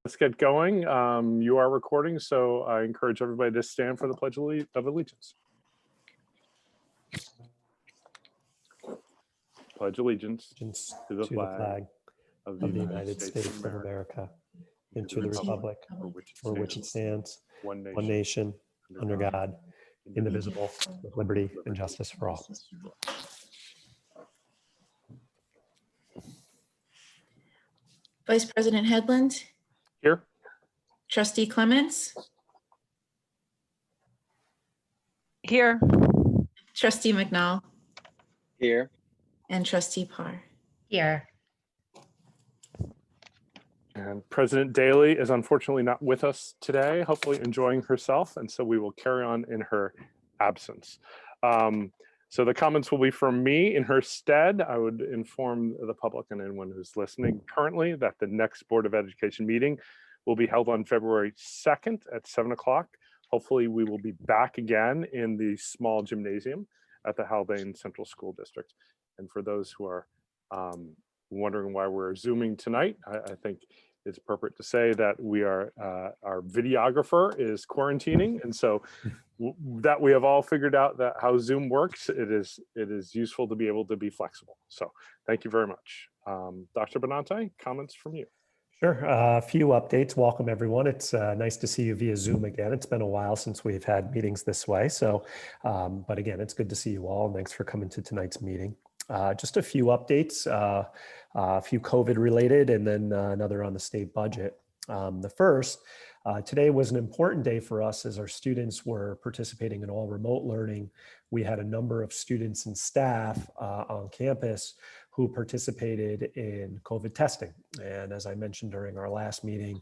Let's get going. You are recording, so I encourage everybody to stand for the Pledge of Allegiance. Pledge allegiance to the flag of the United States of America and to the republic for which it stands, one nation, under God, indivisible, with liberty and justice for all. Vice President Headland. Here. Trustee Clements. Here. Trustee McNall. Here. And Trustee Parr. Here. And President Daly is unfortunately not with us today, hopefully enjoying herself, and so we will carry on in her absence. So the comments will be from me in her stead. I would inform the public and anyone who's listening currently that the next Board of Education meeting will be held on February 2nd at 7 o'clock. Hopefully we will be back again in the small gymnasium at the Haldane Central School District. And for those who are wondering why we're Zooming tonight, I think it's appropriate to say that we are, our videographer is quarantining. And so that we have all figured out that how Zoom works, it is useful to be able to be flexible. So thank you very much. Dr. Benante, comments from you. Sure. A few updates. Welcome, everyone. It's nice to see you via Zoom again. It's been a while since we've had meetings this way. So, but again, it's good to see you all. Thanks for coming to tonight's meeting. Just a few updates, a few COVID related, and then another on the state budget. The first, today was an important day for us as our students were participating in all remote learning. We had a number of students and staff on campus who participated in COVID testing. And as I mentioned during our last meeting,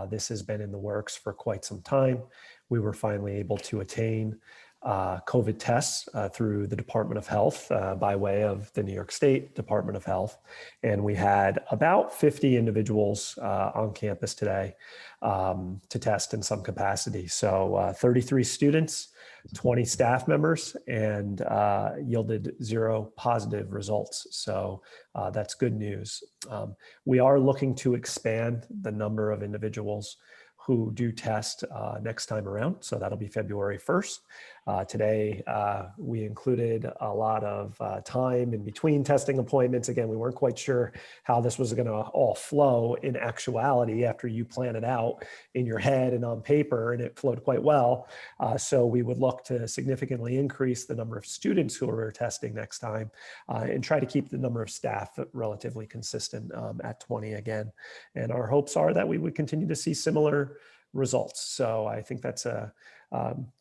this has been in the works for quite some time. We were finally able to attain COVID tests through the Department of Health by way of the New York State Department of Health. And we had about 50 individuals on campus today to test in some capacity. So 33 students, 20 staff members, and yielded 0 positive results. So that's good news. We are looking to expand the number of individuals who do test next time around. So that'll be February 1st. Today, we included a lot of time in between testing appointments. Again, we weren't quite sure how this was gonna all flow in actuality after you plan it out in your head and on paper, and it flowed quite well. So we would look to significantly increase the number of students who are testing next time and try to keep the number of staff relatively consistent at 20 again. And our hopes are that we would continue to see similar results. So I think that's a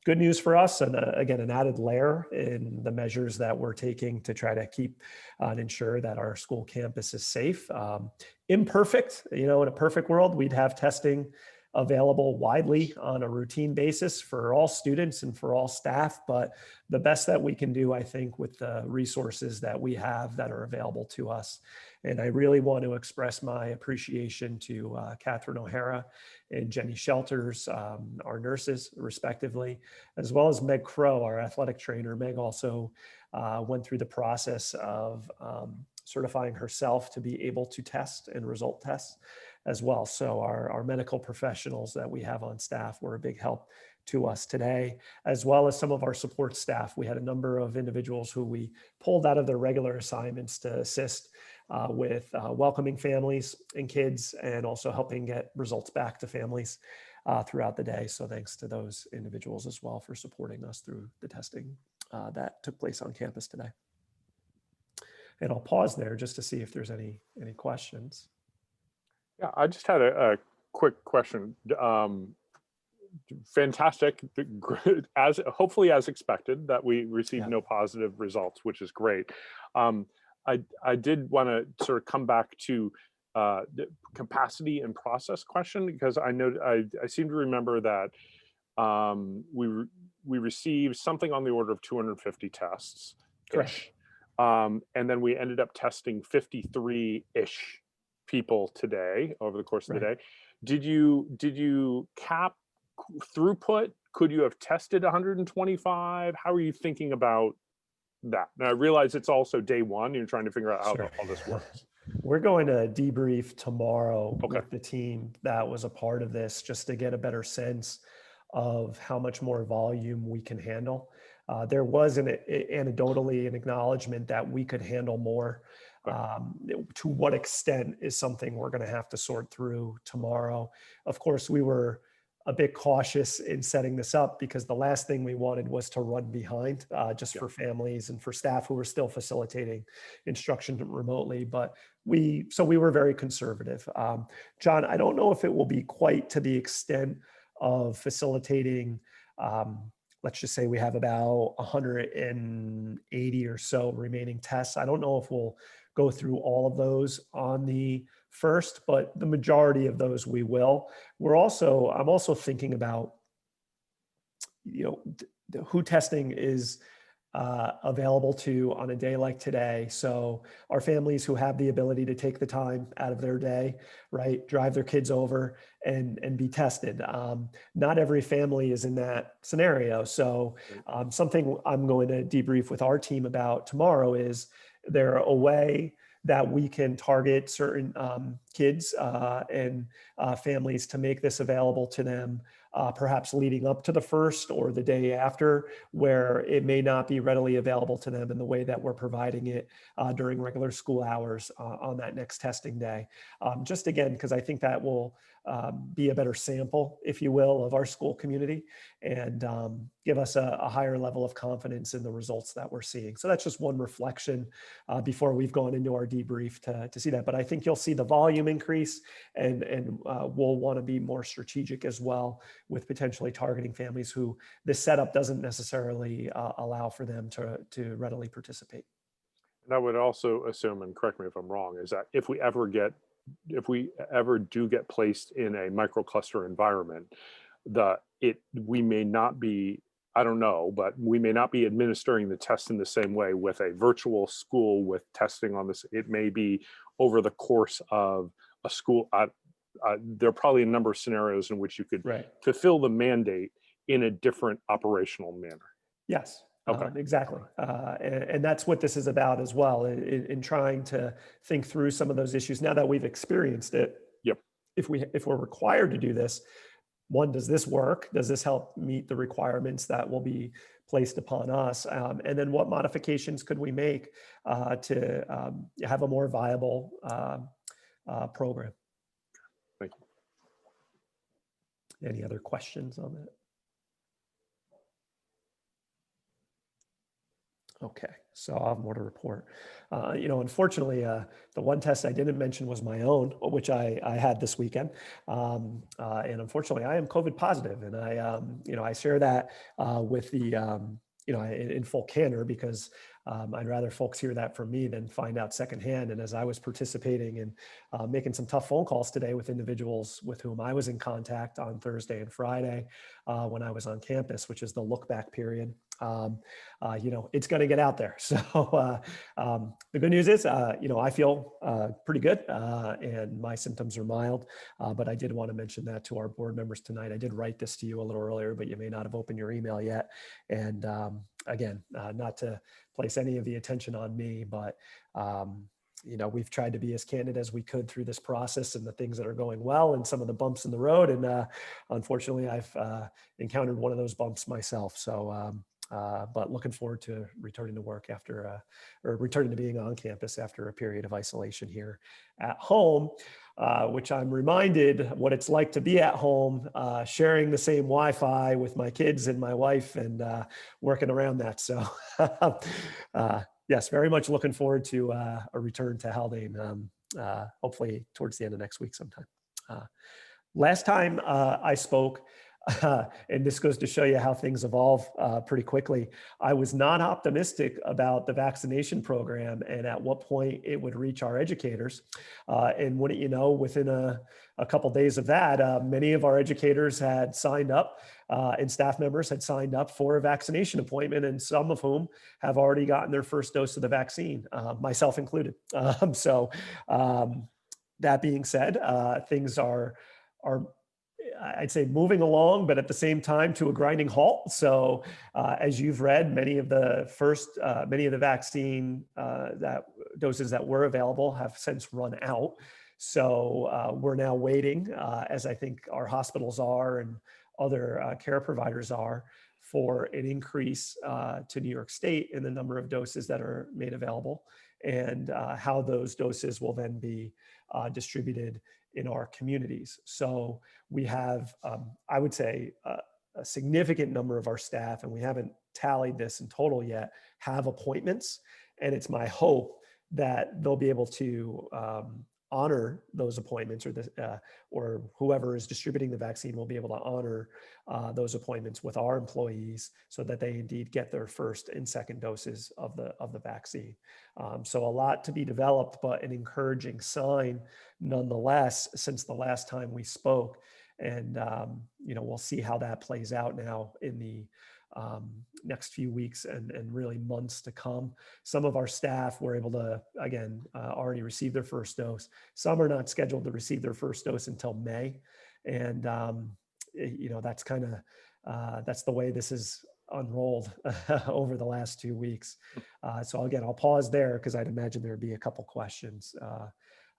good news for us, and again, an added layer in the measures that we're taking to try to keep and ensure that our school campus is safe. Imperfect, you know, in a perfect world, we'd have testing available widely on a routine basis for all students and for all staff, but the best that we can do, I think, with the resources that we have that are available to us. And I really want to express my appreciation to Catherine O'Hara and Jenny Shelters, our nurses, respectively, as well as Meg Crow, our athletic trainer. Meg also went through the process of certifying herself to be able to test and result tests as well. So our medical professionals that we have on staff were a big help to us today, as well as some of our support staff. We had a number of individuals who we pulled out of their regular assignments to assist with welcoming families and kids, and also helping get results back to families throughout the day. So thanks to those individuals as well for supporting us through the testing that took place on campus today. And I'll pause there just to see if there's any questions. Yeah, I just had a quick question. Fantastic, as hopefully as expected that we received no positive results, which is great. I did want to sort of come back to the capacity and process question, because I know I seem to remember that we received something on the order of 250 tests. Correct. And then we ended up testing 53-ish people today over the course of the day. Did you cap throughput? Could you have tested 125? How are you thinking about that? Now I realize it's also day one. You're trying to figure out how all this works. We're going to debrief tomorrow Okay. with the team that was a part of this, just to get a better sense of how much more volume we can handle. There was anecdotally an acknowledgement that we could handle more. To what extent is something we're going to have to sort through tomorrow. Of course, we were a bit cautious in setting this up because the last thing we wanted was to run behind just for families and for staff who were still facilitating instruction remotely. But we were very conservative. John, I don't know if it will be quite to the extent of facilitating, let's just say we have about 180 or so remaining tests. I don't know if we'll go through all of those on the first, but the majority of those we will. I'm also thinking about, who testing is available to on a day like today. So our families who have the ability to take the time out of their day, right, drive their kids over and be tested. Not every family is in that scenario. So something I'm going to debrief with our team about tomorrow is there a way that we can target certain kids and families to make this available to them, perhaps leading up to the first or the day after, where it may not be readily available to them in the way that we're providing it during regular school hours on that next testing day. Just again, because I think that will be a better sample, if you will, of our school community and give us a higher level of confidence in the results that we're seeing. So that's just one reflection before we've gone into our debrief to see that. But I think you'll see the volume increase and we'll want to be more strategic as well with potentially targeting families who this setup doesn't necessarily allow for them to readily participate. And I would also assume, and correct me if I'm wrong, is that if we ever do get placed in a microcluster environment, we may not be, I don't know, but we may not be administering the test in the same way with a virtual school with testing on this. It may be over the course of a school. There are probably a number of scenarios in which you could fulfill the mandate in a different operational manner. Yes. Okay. Exactly. And that's what this is about as well, in trying to think through some of those issues now that we've experienced it. Yep. If we're required to do this, one, does this work? Does this help meet the requirements that will be placed upon us? And then what modifications could we make to have a more viable program? Thank you. Any other questions on that? Okay, so I'll have more to report. Unfortunately, the one test I didn't mention was my own, which I had this weekend. And unfortunately, I am COVID positive, and I share that with the, in full candor, because I'd rather folks hear that from me than find out secondhand. And as I was participating and making some tough phone calls today with individuals with whom I was in contact on Thursday and Friday when I was on campus, which is the look back period, it's going to get out there. So the good news is, I feel pretty good and my symptoms are mild, but I did want to mention that to our board members tonight. I did write this to you a little earlier, but you may not have opened your email yet. And again, not to place any of the attention on me, but we've tried to be as candid as we could through this process and the things that are going well and some of the bumps in the road. And unfortunately, I've encountered one of those bumps myself. So, but looking forward to returning to work or returning to being on campus after a period of isolation here at home, which I'm reminded what it's like to be at home, sharing the same Wi-Fi with my kids and my wife and working around that. So yes, very much looking forward to a return to Haldane, hopefully towards the end of next week sometime. Last time I spoke, and this goes to show you how things evolve pretty quickly, I was not optimistic about the vaccination program and at what point it would reach our educators. And wouldn't you know, within a couple of days of that, many of our educators had signed up and staff members had signed up for a vaccination appointment, and some of whom have already gotten their first dose of the vaccine, myself included. So that being said, things are I'd say moving along, but at the same time to a grinding halt. So as you've read, many of the vaccine that doses that were available have since run out. So we're now waiting, as I think our hospitals are and other care providers are, for an increase to New York State in the number of doses that are made available, and how those doses will then be distributed in our communities. So we have, I would say, a significant number of our staff, and we haven't tallied this in total yet, have appointments. And it's my hope that they'll be able to honor those appointments, or whoever is distributing the vaccine will be able to honor those appointments with our employees, so that they indeed get their first and second doses of the vaccine. So a lot to be developed, but an encouraging sign nonetheless since the last time we spoke. And we'll see how that plays out now in the next few weeks and really months to come. Some of our staff were able to, again, already receive their first dose. Some are not scheduled to receive their first dose until May. And, that's kind of, that's the way this is unrolled over the last 2 weeks. So again, I'll pause there because I'd imagine there'd be a couple questions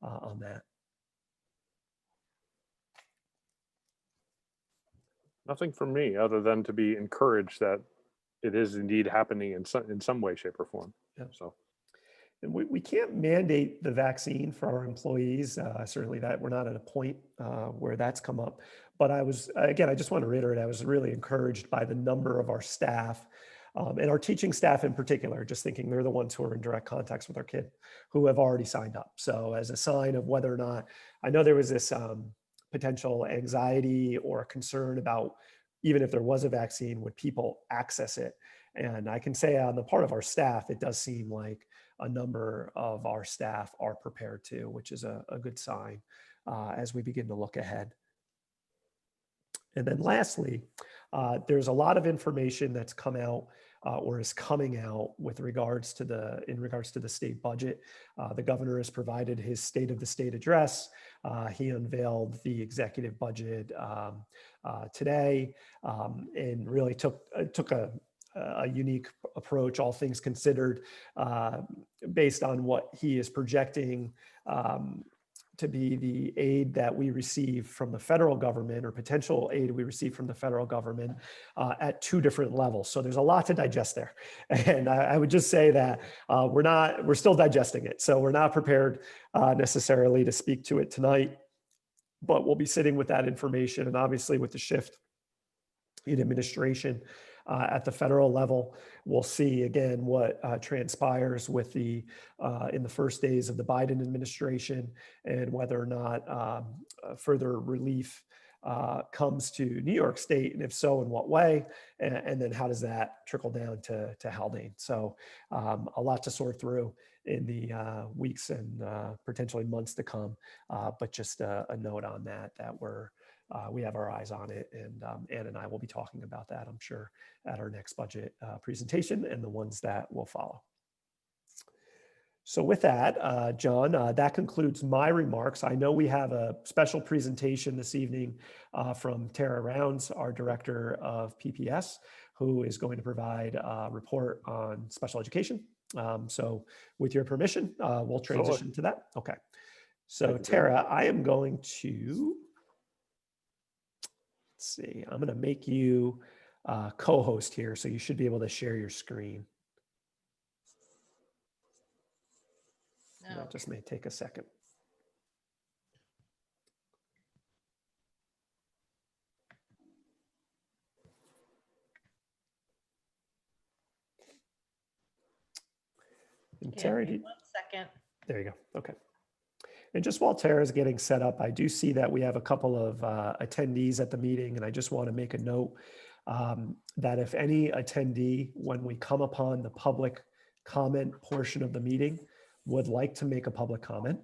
on that. Nothing from me other than to be encouraged that it is indeed happening in some way, shape, or form. Yeah. So, and we can't mandate the vaccine for our employees. Certainly, that we're not at a point where that's come up. But I just want to reiterate, I was really encouraged by the number of our staff, and our teaching staff in particular, just thinking they're the ones who are in direct contacts with our kid, who have already signed up. So as a sign of whether or not, I know there was this potential anxiety or concern about, even if there was a vaccine, would people access it? And I can say on the part of our staff, it does seem like a number of our staff are prepared to, which is a good sign as we begin to look ahead. And then lastly, there's a lot of information that's come out or is coming out in regards to the state budget. The governor has provided his State of the State address. He unveiled the executive budget today, and really took a unique approach, all things considered, based on what he is projecting to be the aid that we receive from the federal government, or potential aid we receive from the federal government, at 2 different levels. So there's a lot to digest there. And I would just say that we're still digesting it. So we're not prepared necessarily to speak to it tonight, but we'll be sitting with that information. And obviously with the shift in administration at the federal level, we'll see again what transpires with in the first days of the Biden administration, and whether or not further relief comes to New York State, and if so, in what way, and then how does that trickle down to Haldane. So a lot to sort through in the weeks and potentially months to come, but just a note on that we have our eyes on it, and Ann and I will be talking about that, I'm sure, at our next budget presentation and the ones that will follow. So with that, John, that concludes my remarks. I know we have a special presentation this evening from Tara Rounds, our Director of PPS, who is going to provide a report on special education. So with your permission, we'll transition to that. Okay. So Tara, I am going to, let's see, I'm going to make you co-host here, so you should be able to share your screen. No. That just may take a second. And Tara, Give me 1 second. there you go. Okay. And just while Tara is getting set up, I do see that we have a couple of attendees at the meeting, and I just want to make a note that if any attendee, when we come upon the public comment portion of the meeting, would like to make a public comment,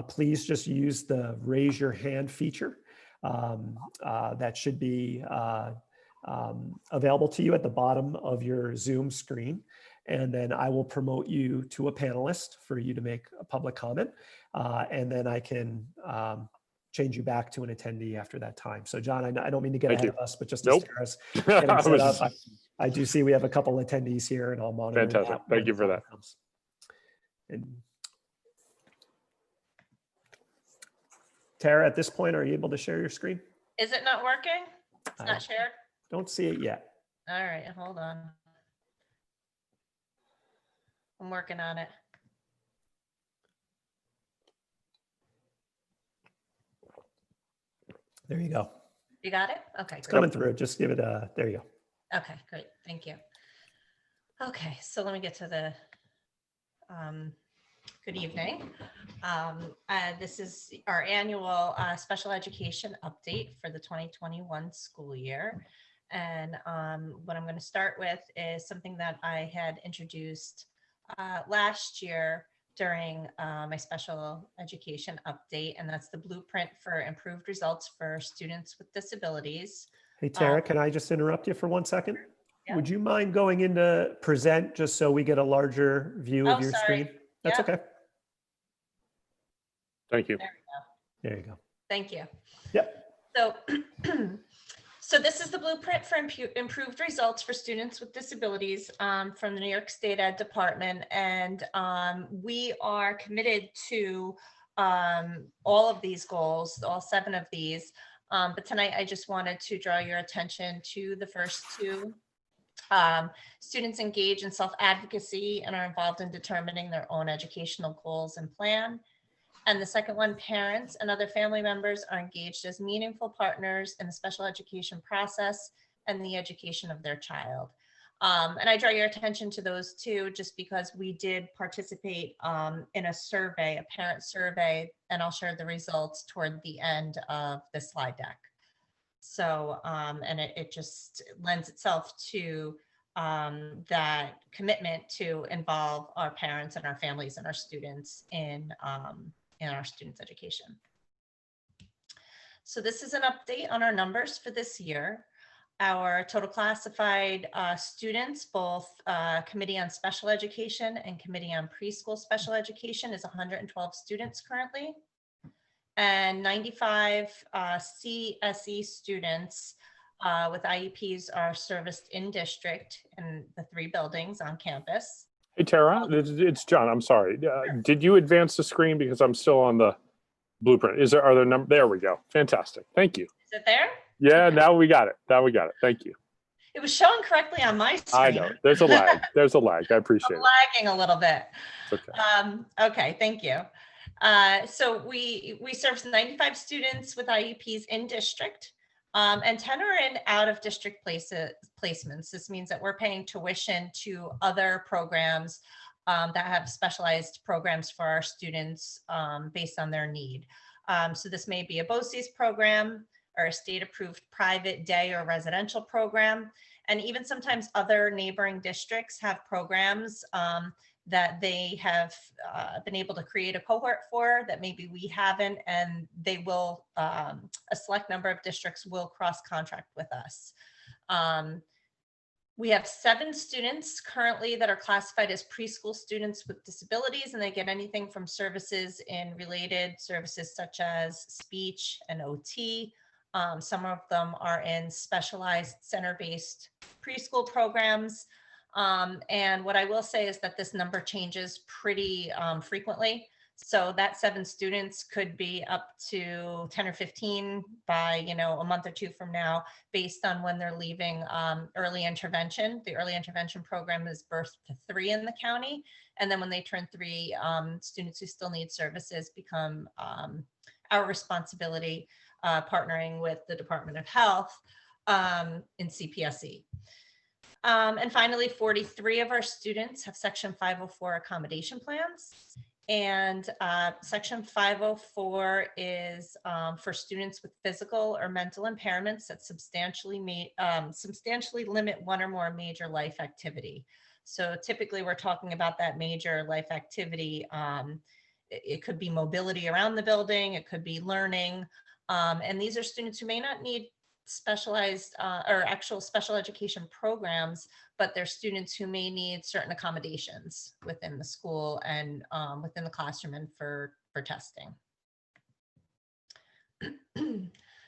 please just use the raise your hand feature that should be available to you at the bottom of your Zoom screen. And then I will promote you to a panelist for you to make a public comment. And then I can change you back to an attendee after that time. So John, I don't mean to get ahead of us, but just as Tara's getting set up, I do see we have a couple attendees here, and I'll monitor Fantastic. that. Thank you for that. And Tara, at this point, are you able to share your screen? Is it not working? It's I not shared? don't see it yet. All right, hold on. I'm working on it. There you go. You got it? Okay, It's great. coming through. Just give it a, there you go. Okay, great. Thank you. Okay, so let me get to the, good evening. This is our annual special education update for the 2021 school year. And what I'm going to start with is something that I had introduced last year during my special education update, and that's the blueprint for improved results for students with disabilities. Hey, Tara, can I just interrupt you for 1 second? Yeah. Would you mind going into present just so we get a larger view of Oh, your sorry. screen? That's Yep. okay. Thank you. There we go. There you go. Thank you. Yep. So, so this is the blueprint for improved results for students with disabilities from the New York State Ed Department. And we are committed to all of these goals, all 7 of these. But tonight I just wanted to draw your attention to the first 2. Students engage in self-advocacy and are involved in determining their own educational goals and plan. And the second one, parents and other family members are engaged as meaningful partners in the special education process and the education of their child. And I draw your attention to those 2 just because we did participate in a survey, a parent survey, and I'll share the results toward the end of the slide deck. So, and it just lends itself to that commitment to involve our parents and our families and our students in our students' education. So this is an update on our numbers for this year. Our total classified students, both Committee on Special Education and Committee on Preschool Special Education, is 112 students currently. And 95 CSE students with IEPs are serviced in district in the 3 buildings on campus. Hey, Tara, it's John. I'm sorry. Did you advance the screen because I'm still on the blueprint? Are there numbers? There we go. Fantastic. Thank you. Is it there? Yeah, Okay. now we got it. Now we got it. Thank you. It was showing correctly on my screen. I know. There's a lag. There's a lag. I appreciate I'm it. lagging a little bit. It's okay. Okay, thank you. So we serve 95 students with IEPs in district, and 10 are in out of district placements. This means that we're paying tuition to other programs that have specialized programs for our students based on their need. So this may be a BOCES program or a state-approved private day or residential program. And even sometimes other neighboring districts have programs that they have been able to create a cohort for that maybe we haven't, and they will, a select number of districts will cross-contract with us. We have 7 students currently that are classified as preschool students with disabilities, and they get anything from services in related services such as speech and OT. Some of them are in specialized center-based preschool programs. And what I will say is that this number changes pretty frequently. So that 7 students could be up to 10 or 15 by, a month or 2 from now, based on when they're leaving early intervention. The early intervention program is birth to 3 in the county. And then when they turn 3, students who still need services become our responsibility, partnering with the Department of Health in CPSE. And finally, 43 of our students have Section 504 accommodation plans. And Section 504 is for students with physical or mental impairments that substantially limit one or more major life activity. So typically we're talking about that major life activity. It could be mobility around the building, it could be learning. And these are students who may not need specialized or actual special education programs, but they're students who may need certain accommodations within the school and within the classroom and for testing.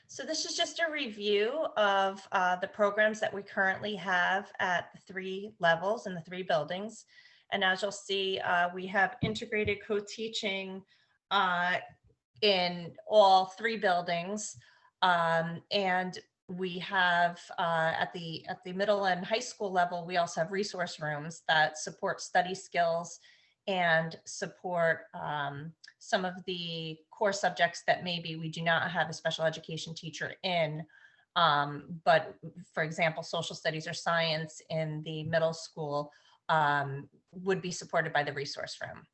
So this is just a review of the programs that we currently have at the 3 levels in the 3 buildings. And as you'll see, we have integrated co-teaching in all 3 buildings. And we have at the middle and high school level, we also have resource rooms that support study skills and support some of the core subjects that maybe we do not have a special education teacher in. But for example, social studies or science in the middle school would be supported by the resource room.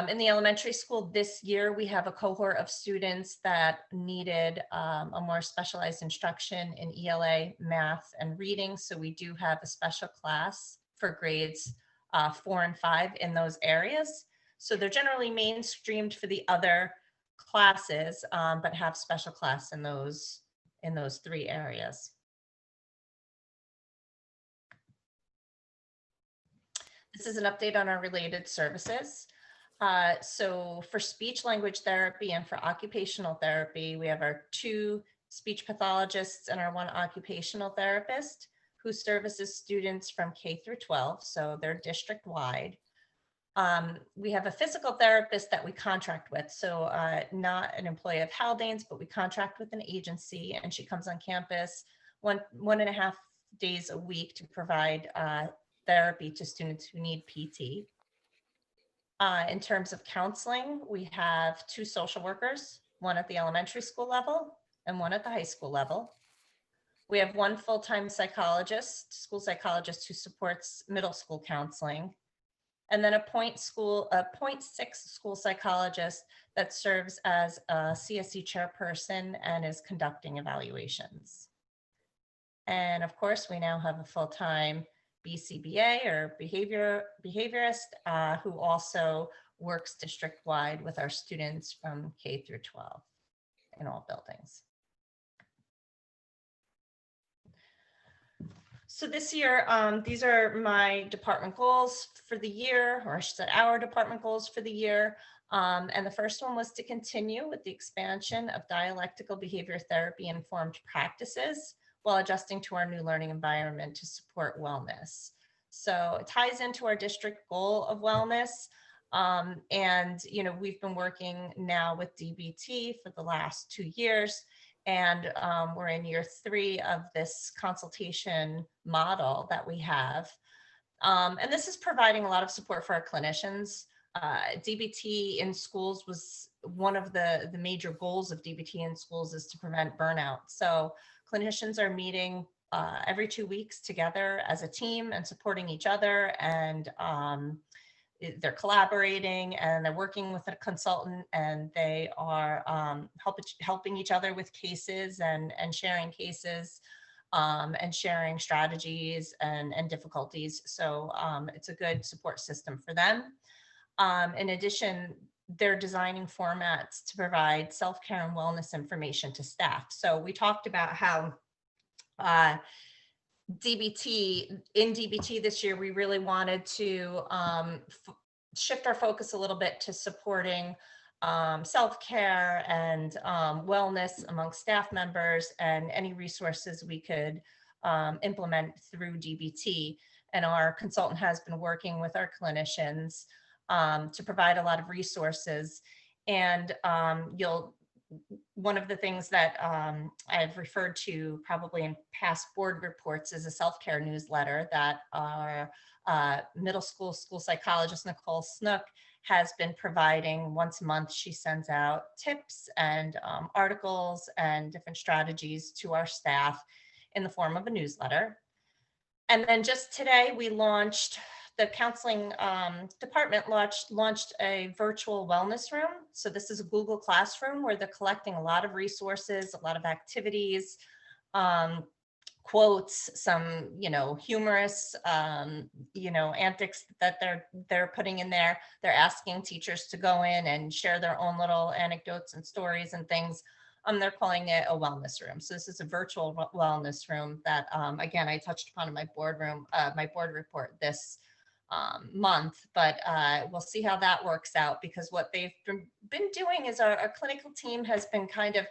In the elementary school this year, we have a cohort of students that needed a more specialized instruction in ELA, math, and reading. So we do have a special class for grades 4 and 5 in those areas. So they're generally mainstreamed for the other classes, but have special class in those 3 areas. This is an update on our related services. So for speech language therapy and for occupational therapy, we have our 2 speech pathologists and our 1 occupational therapist who services students from K through 12. So they're district wide. We have a physical therapist that we contract with. So not an employee of Haldane's, but we contract with an agency, and she comes on campus 1.5 days a week to provide therapy to students who need PT. In terms of counseling, we have 2 social workers, 1 at the elementary school level and 1 at the high school level. We have 1 full-time psychologist, school psychologist, who supports middle school counseling, and then a 0.6 school psychologist that serves as a CSE chairperson and is conducting evaluations. And of course, we now have a full-time BCBA or behaviorist who also works district-wide with our students from K through 12 in all buildings. So this year, these are my department goals for the year, or I should say our department goals for the year. And the first one was to continue with the expansion of dialectical behavior therapy informed practices while adjusting to our new learning environment to support wellness. So it ties into our district goal of wellness. And, you know, we've been working now with DBT for the last 2 years, and we're in year 3 of this consultation model that we have. And this is providing a lot of support for our clinicians. DBT in schools was one of the major goals of DBT in schools is to prevent burnout. So clinicians are meeting every 2 weeks together as a team and supporting each other, and they're collaborating and they're working with a consultant, and they are helping each other with cases and sharing cases and sharing strategies and difficulties. So it's a good support system for them. In addition, they're designing formats to provide self-care and wellness information to staff. So we talked about how in DBT this year, we really wanted to shift our focus a little bit to supporting self-care and wellness amongst staff members and any resources we could implement through DBT. And our consultant has been working with our clinicians to provide a lot of resources. And one of the things that I've referred to probably in past board reports is a self-care newsletter that our middle school psychologist, Nicole Snook, has been providing once a month. She sends out tips and articles and different strategies to our staff in the form of a newsletter. And then just today, we launched, the counseling department launched a virtual wellness room. So this is a Google Classroom where they're collecting a lot of resources, a lot of activities, quotes, some, humorous, antics that they're putting in there. They're asking teachers to go in and share their own little anecdotes and stories and things. They're calling it a wellness room. So this is a virtual wellness room that, again, I touched upon in my board report this month, but we'll see how that works out, because what they've been doing is our clinical team has been kind of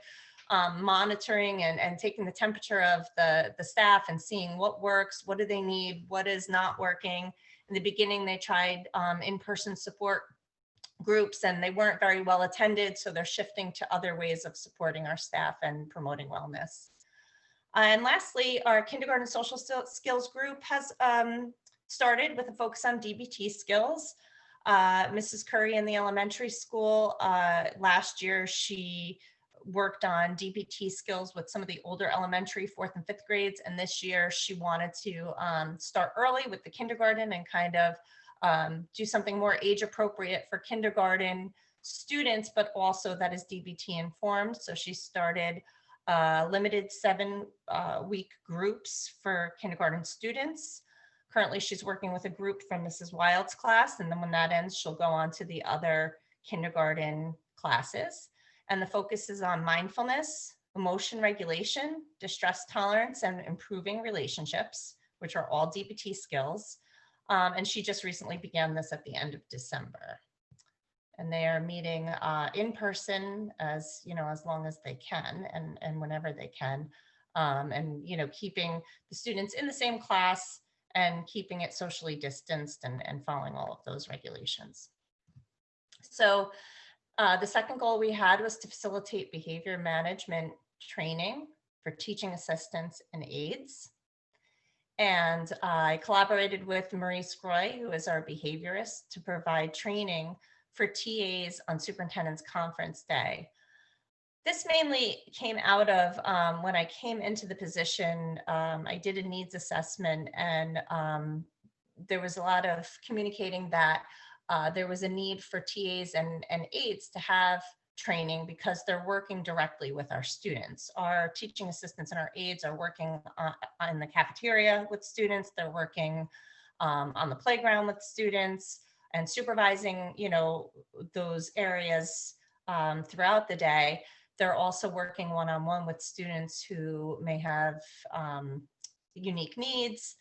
monitoring and taking the temperature of the staff and seeing what works, what do they need, what is not working. In the beginning, they tried in-person support groups, and they weren't very well attended, so they're shifting to other ways of supporting our staff and promoting wellness. And lastly, our kindergarten social skills group has started with a focus on DBT skills. Mrs. Curry in the elementary school, last year she worked on DBT skills with some of the older elementary 4th and 5th grades, and this year she wanted to start early with the kindergarten and kind of do something more age appropriate for kindergarten students, but also that is DBT informed. So she started limited 7-week groups for kindergarten students. Currently, she's working with a group from Mrs. Wild's class, and then when that ends, she'll go on to the other kindergarten classes. And the focus is on mindfulness, emotion regulation, distress tolerance, and improving relationships, which are all DBT skills. And she just recently began this at the end of December. And they are meeting in person as long as they can and whenever they can, and keeping the students in the same class and keeping it socially distanced and following all of those regulations. So the second goal we had was to facilitate behavior management training for teaching assistants and aides. And I collaborated with Marie Scroy, who is our behaviorist, to provide training for TAs on Superintendent's Conference Day. This mainly came out of when I came into the position, I did a needs assessment, and there was a lot of communicating that there was a need for TAs and aides to have training because they're working directly with our students. Our teaching assistants and our aides are working in the cafeteria with students. They're working on the playground with students and supervising, those areas throughout the day. They're also working one-on-one with students who may have unique needs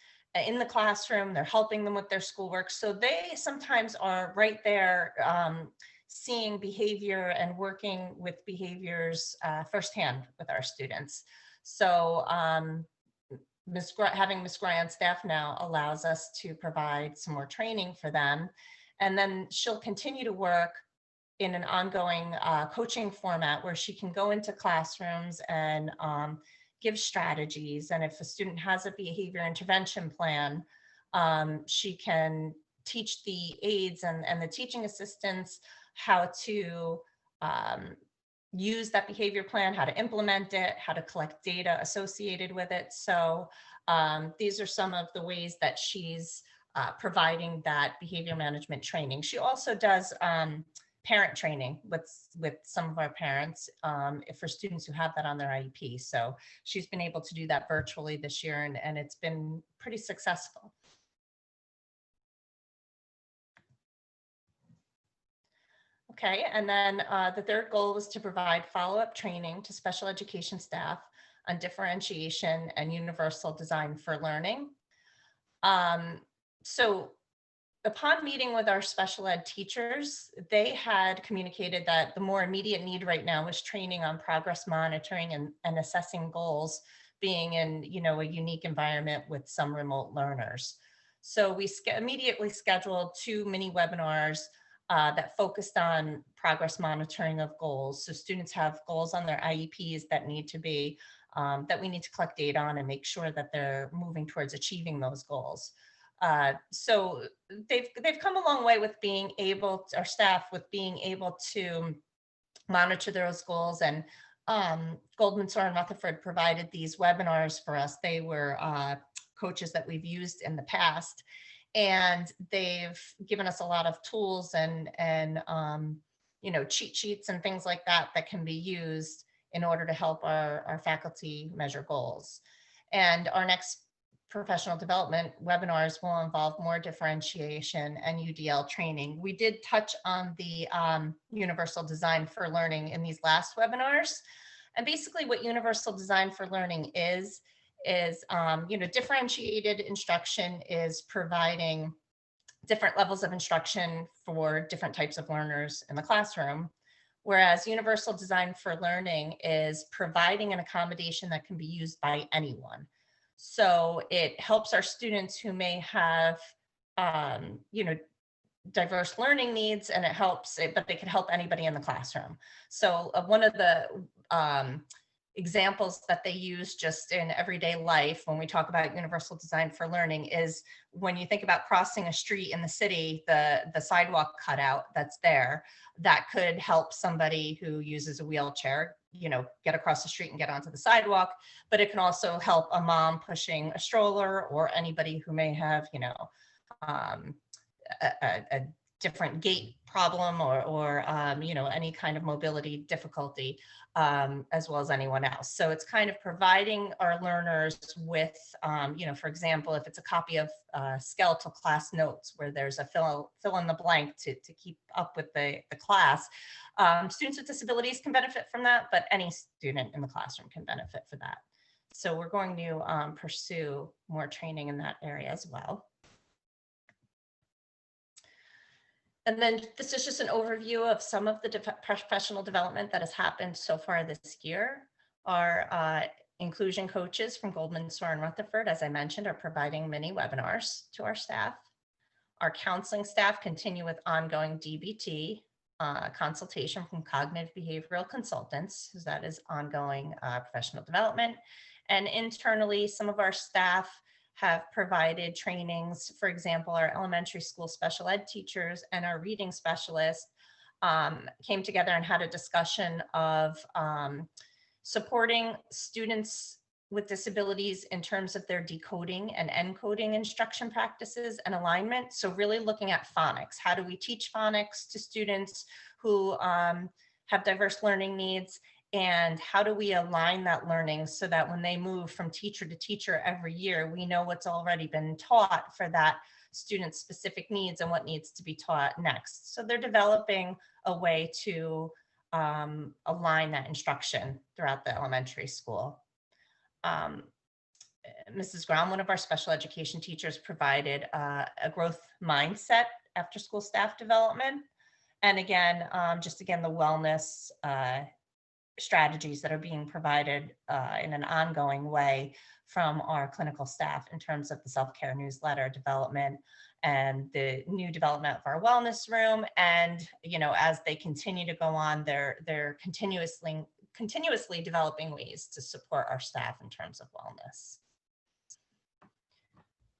in the classroom. They're helping them with their schoolwork. So they sometimes are right there seeing behavior and working with behaviors firsthand with our students. So having Ms. Gray on staff now allows us to provide some more training for them. And then she'll continue to work in an ongoing coaching format where she can go into classrooms and give strategies. And if a student has a behavior intervention plan, she can teach the aides and the teaching assistants how to use that behavior plan, how to implement it, how to collect data associated with it. So these are some of the ways that she's providing that behavior management training. She also does parent training with some of our parents for students who have that on their IEP. So she's been able to do that virtually this year, and it's been pretty successful. Okay, and then the third goal was to provide follow-up training to special education staff on differentiation and universal design for learning. So upon meeting with our special ed teachers, they had communicated that the more immediate need right now was training on progress monitoring and assessing goals, being in a unique environment with some remote learners. So we immediately scheduled 2 mini webinars that focused on progress monitoring of goals. So students have goals on their IEPs that need to be, that we need to collect data on and make sure that they're moving towards achieving those goals. So they've come a long way with being able, our staff with being able to monitor those goals. And Goldman, Sawyer, and Rutherford provided these webinars for us. They were coaches that we've used in the past. And they've given us a lot of tools and cheat sheets and things like that that can be used in order to help our faculty measure goals. And our next professional development webinars will involve more differentiation and UDL training. We did touch on the universal design for learning in these last webinars. And basically what universal design for learning is differentiated instruction is providing different levels of instruction for different types of learners in the classroom, whereas universal design for learning is providing an accommodation that can be used by anyone. So it helps our students who may have, diverse learning needs, and it helps, but they could help anybody in the classroom. So one of the examples that they use just in everyday life when we talk about universal design for learning is when you think about crossing a street in the city, the sidewalk cutout that's there, that could help somebody who uses a wheelchair, get across the street and get onto the sidewalk, but it can also help a mom pushing a stroller or anybody who may have, a different gait problem or any kind of mobility difficulty, as well as anyone else. So it's kind of providing our learners with, for example, if it's a copy of skeletal class notes where there's a fill in the blank to keep up with the class, students with disabilities can benefit from that, but any student in the classroom can benefit for that. So we're going to pursue more training in that area as well. And then this is just an overview of some of the professional development that has happened so far this year. Our inclusion coaches from Goldman, Sawyer, and Rutherford, as I mentioned, are providing mini webinars to our staff. Our counseling staff continue with ongoing DBT consultation from cognitive behavioral consultants, because that is ongoing professional development. And internally, some of our staff have provided trainings. For example, our elementary school special ed teachers and our reading specialists came together and had a discussion of supporting students with disabilities in terms of their decoding and encoding instruction practices and alignment. So really looking at phonics. How do we teach phonics to students who have diverse learning needs? And how do we align that learning so that when they move from teacher to teacher every year, we know what's already been taught for that student's specific needs and what needs to be taught next. So they're developing a way to align that instruction throughout the elementary school. Mrs. Brown, one of our special education teachers, provided a growth mindset after school staff development. And again, the wellness strategies that are being provided in an ongoing way from our clinical staff in terms of the self-care newsletter development and the new development of our wellness room. And, as they continue to go on, they're continuously developing ways to support our staff in terms of wellness.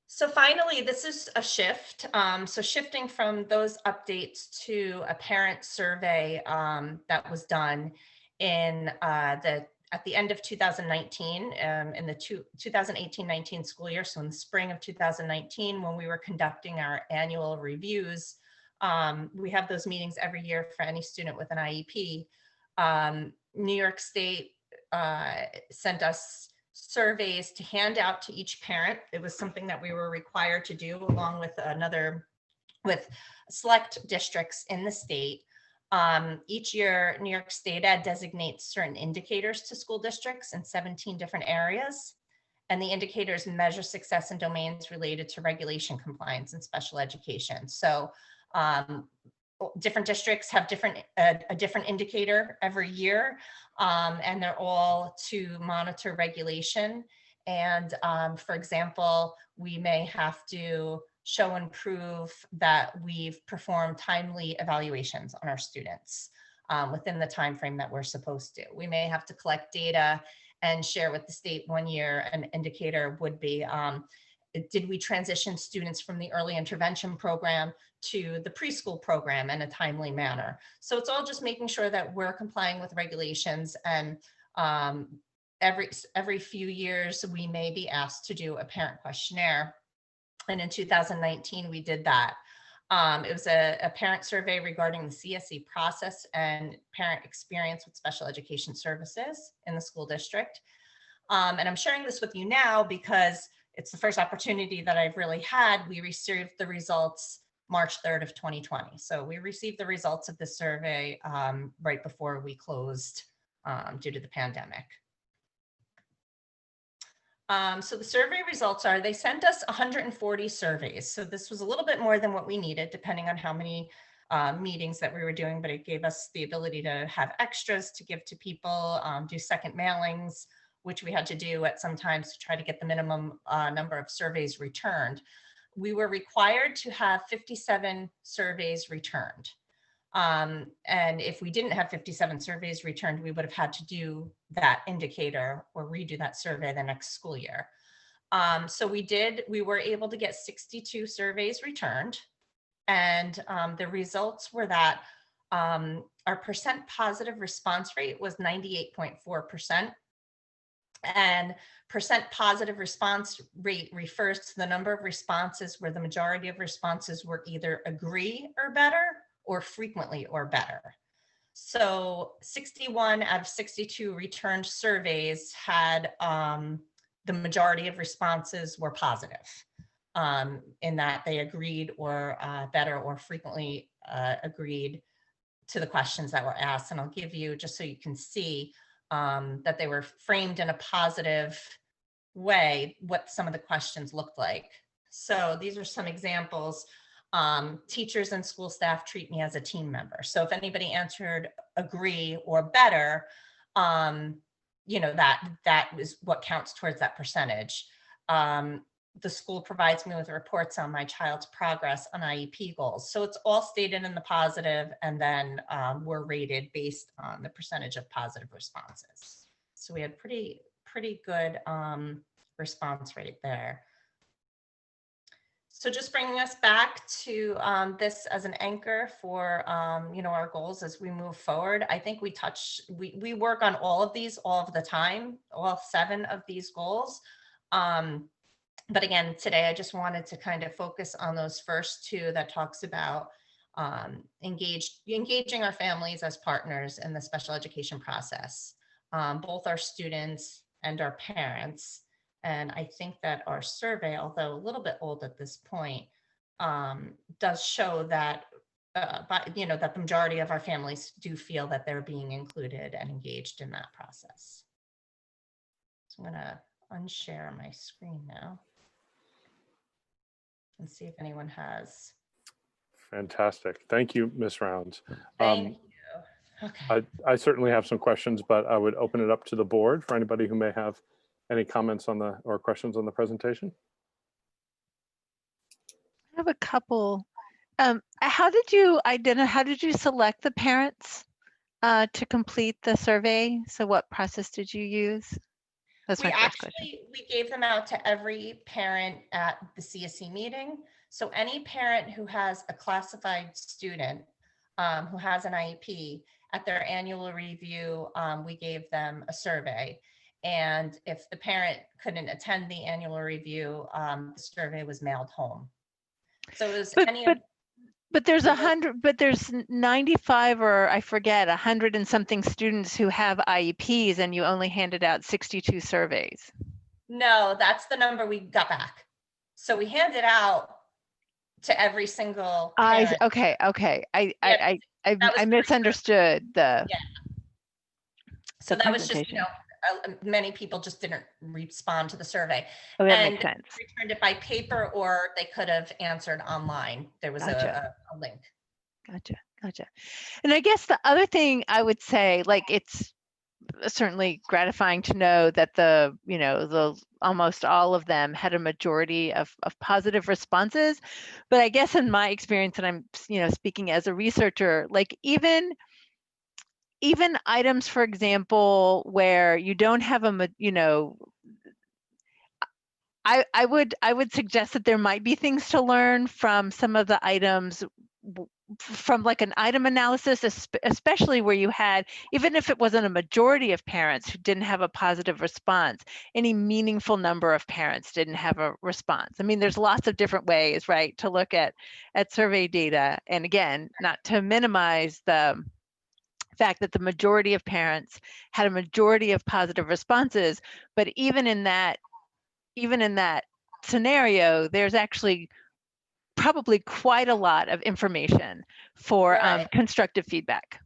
So finally, this is a shift. So shifting from those updates to a parent survey that was done at the end of 2019, in the 2018-19 school year, so in the spring of 2019, when we were conducting our annual reviews. We have those meetings every year for any student with an IEP. New York State sent us surveys to hand out to each parent. It was something that we were required to do along with with select districts in the state. Each year, New York State Ed designates certain indicators to school districts in 17 different areas. And the indicators measure success in domains related to regulation compliance and special education. So different districts have a different indicator every year, and they're all to monitor regulation. And for example, we may have to show and prove that we've performed timely evaluations on our students within the time frame that we're supposed to. We may have to collect data and share with the state. One year, an indicator would be, did we transition students from the early intervention program to the preschool program in a timely manner? So it's all just making sure that we're complying with regulations, and every few years we may be asked to do a parent questionnaire. And in 2019, we did that. It was a parent survey regarding the CSE process and parent experience with special education services in the school district. And I'm sharing this with you now because it's the first opportunity that I've really had. We received the results March 3rd of 2020. So we received the results of the survey right before we closed due to the pandemic. So the survey results are, they sent us 140 surveys. So this was a little bit more than what we needed, depending on how many meetings that we were doing, but it gave us the ability to have extras to give to people, do second mailings, which we had to do at some times to try to get the minimum number of surveys returned. we were required to have 57 surveys returned. And if we didn't have 57 surveys returned, we would have had to do that indicator or redo that survey the next school year. So we were able to get 62 surveys returned. And the results were that our percent positive response rate was 98.4%. And percent positive response rate refers to the number of responses where the majority of responses were either agree or better or frequently or better. So 61 out of 62 returned surveys had the majority of responses were positive in that they agreed or better or frequently agreed to the questions that were asked. And I'll give you, just so you can see that they were framed in a positive way, what some of the questions looked like. So these are some examples. Teachers and school staff treat me as a team member. So if anybody answered agree or better, you know, that is what counts towards that percentage. The school provides me with reports on my child's progress on IEP goals. So it's all stated in the positive, and then we're rated based on the percentage of positive responses. So we had pretty good response rate there. So just bringing us back to this as an anchor for you know, our goals as we move forward. I think we work on all of these all of the time, all 7 of these goals. But again, today I just wanted to kind of focus on those first 2 that talks about engaging our families as partners in the special education process, both our students and our parents. And I think that our survey, although a little bit old at this point, does show that you know, that the majority of our families do feel that they're being included and engaged in that process. So I'm going to unshare my screen now and see if anyone has. Fantastic. Thank you, Ms. Rounds. Thank you. Okay. I certainly have some questions, but I would open it up to the board for anybody who may have any comments on or questions on the presentation. I have a couple. How did you select the parents to complete the survey? So what process did you use? That's my first question. We gave them out to every parent at the CSE meeting. So any parent who has a classified student who has an IEP, at their annual review, we gave them a survey. And if the parent couldn't attend the annual review, the survey was mailed home. So it was but there's 100, but there's 95 or I forget 100 and something students who have IEPs, and you only handed out 62 surveys. No, that's the number we got back. So we handed out to every single parent. Okay. I misunderstood the. Yeah. So that was just, you know, many people just didn't respond to the survey. Oh, that makes sense. Returned it by paper, or they could have answered online. There was a link. Gotcha. And I guess the other thing I would say, like, it's certainly gratifying to know that the almost all of them had a majority of positive responses. But I guess in my experience, and I'm, speaking as a researcher, like even items, for example, where you don't have I would suggest that there might be things to learn from some of the items from like an item analysis, especially where you had, even if it wasn't a majority of parents who didn't have a positive response, any meaningful number of parents didn't have a response. I mean, there's lots of different ways, right, to look at survey data. And again, not to minimize the fact that the majority of parents had a majority of positive responses, but even in that scenario, there's actually probably quite a lot of information for constructive feedback.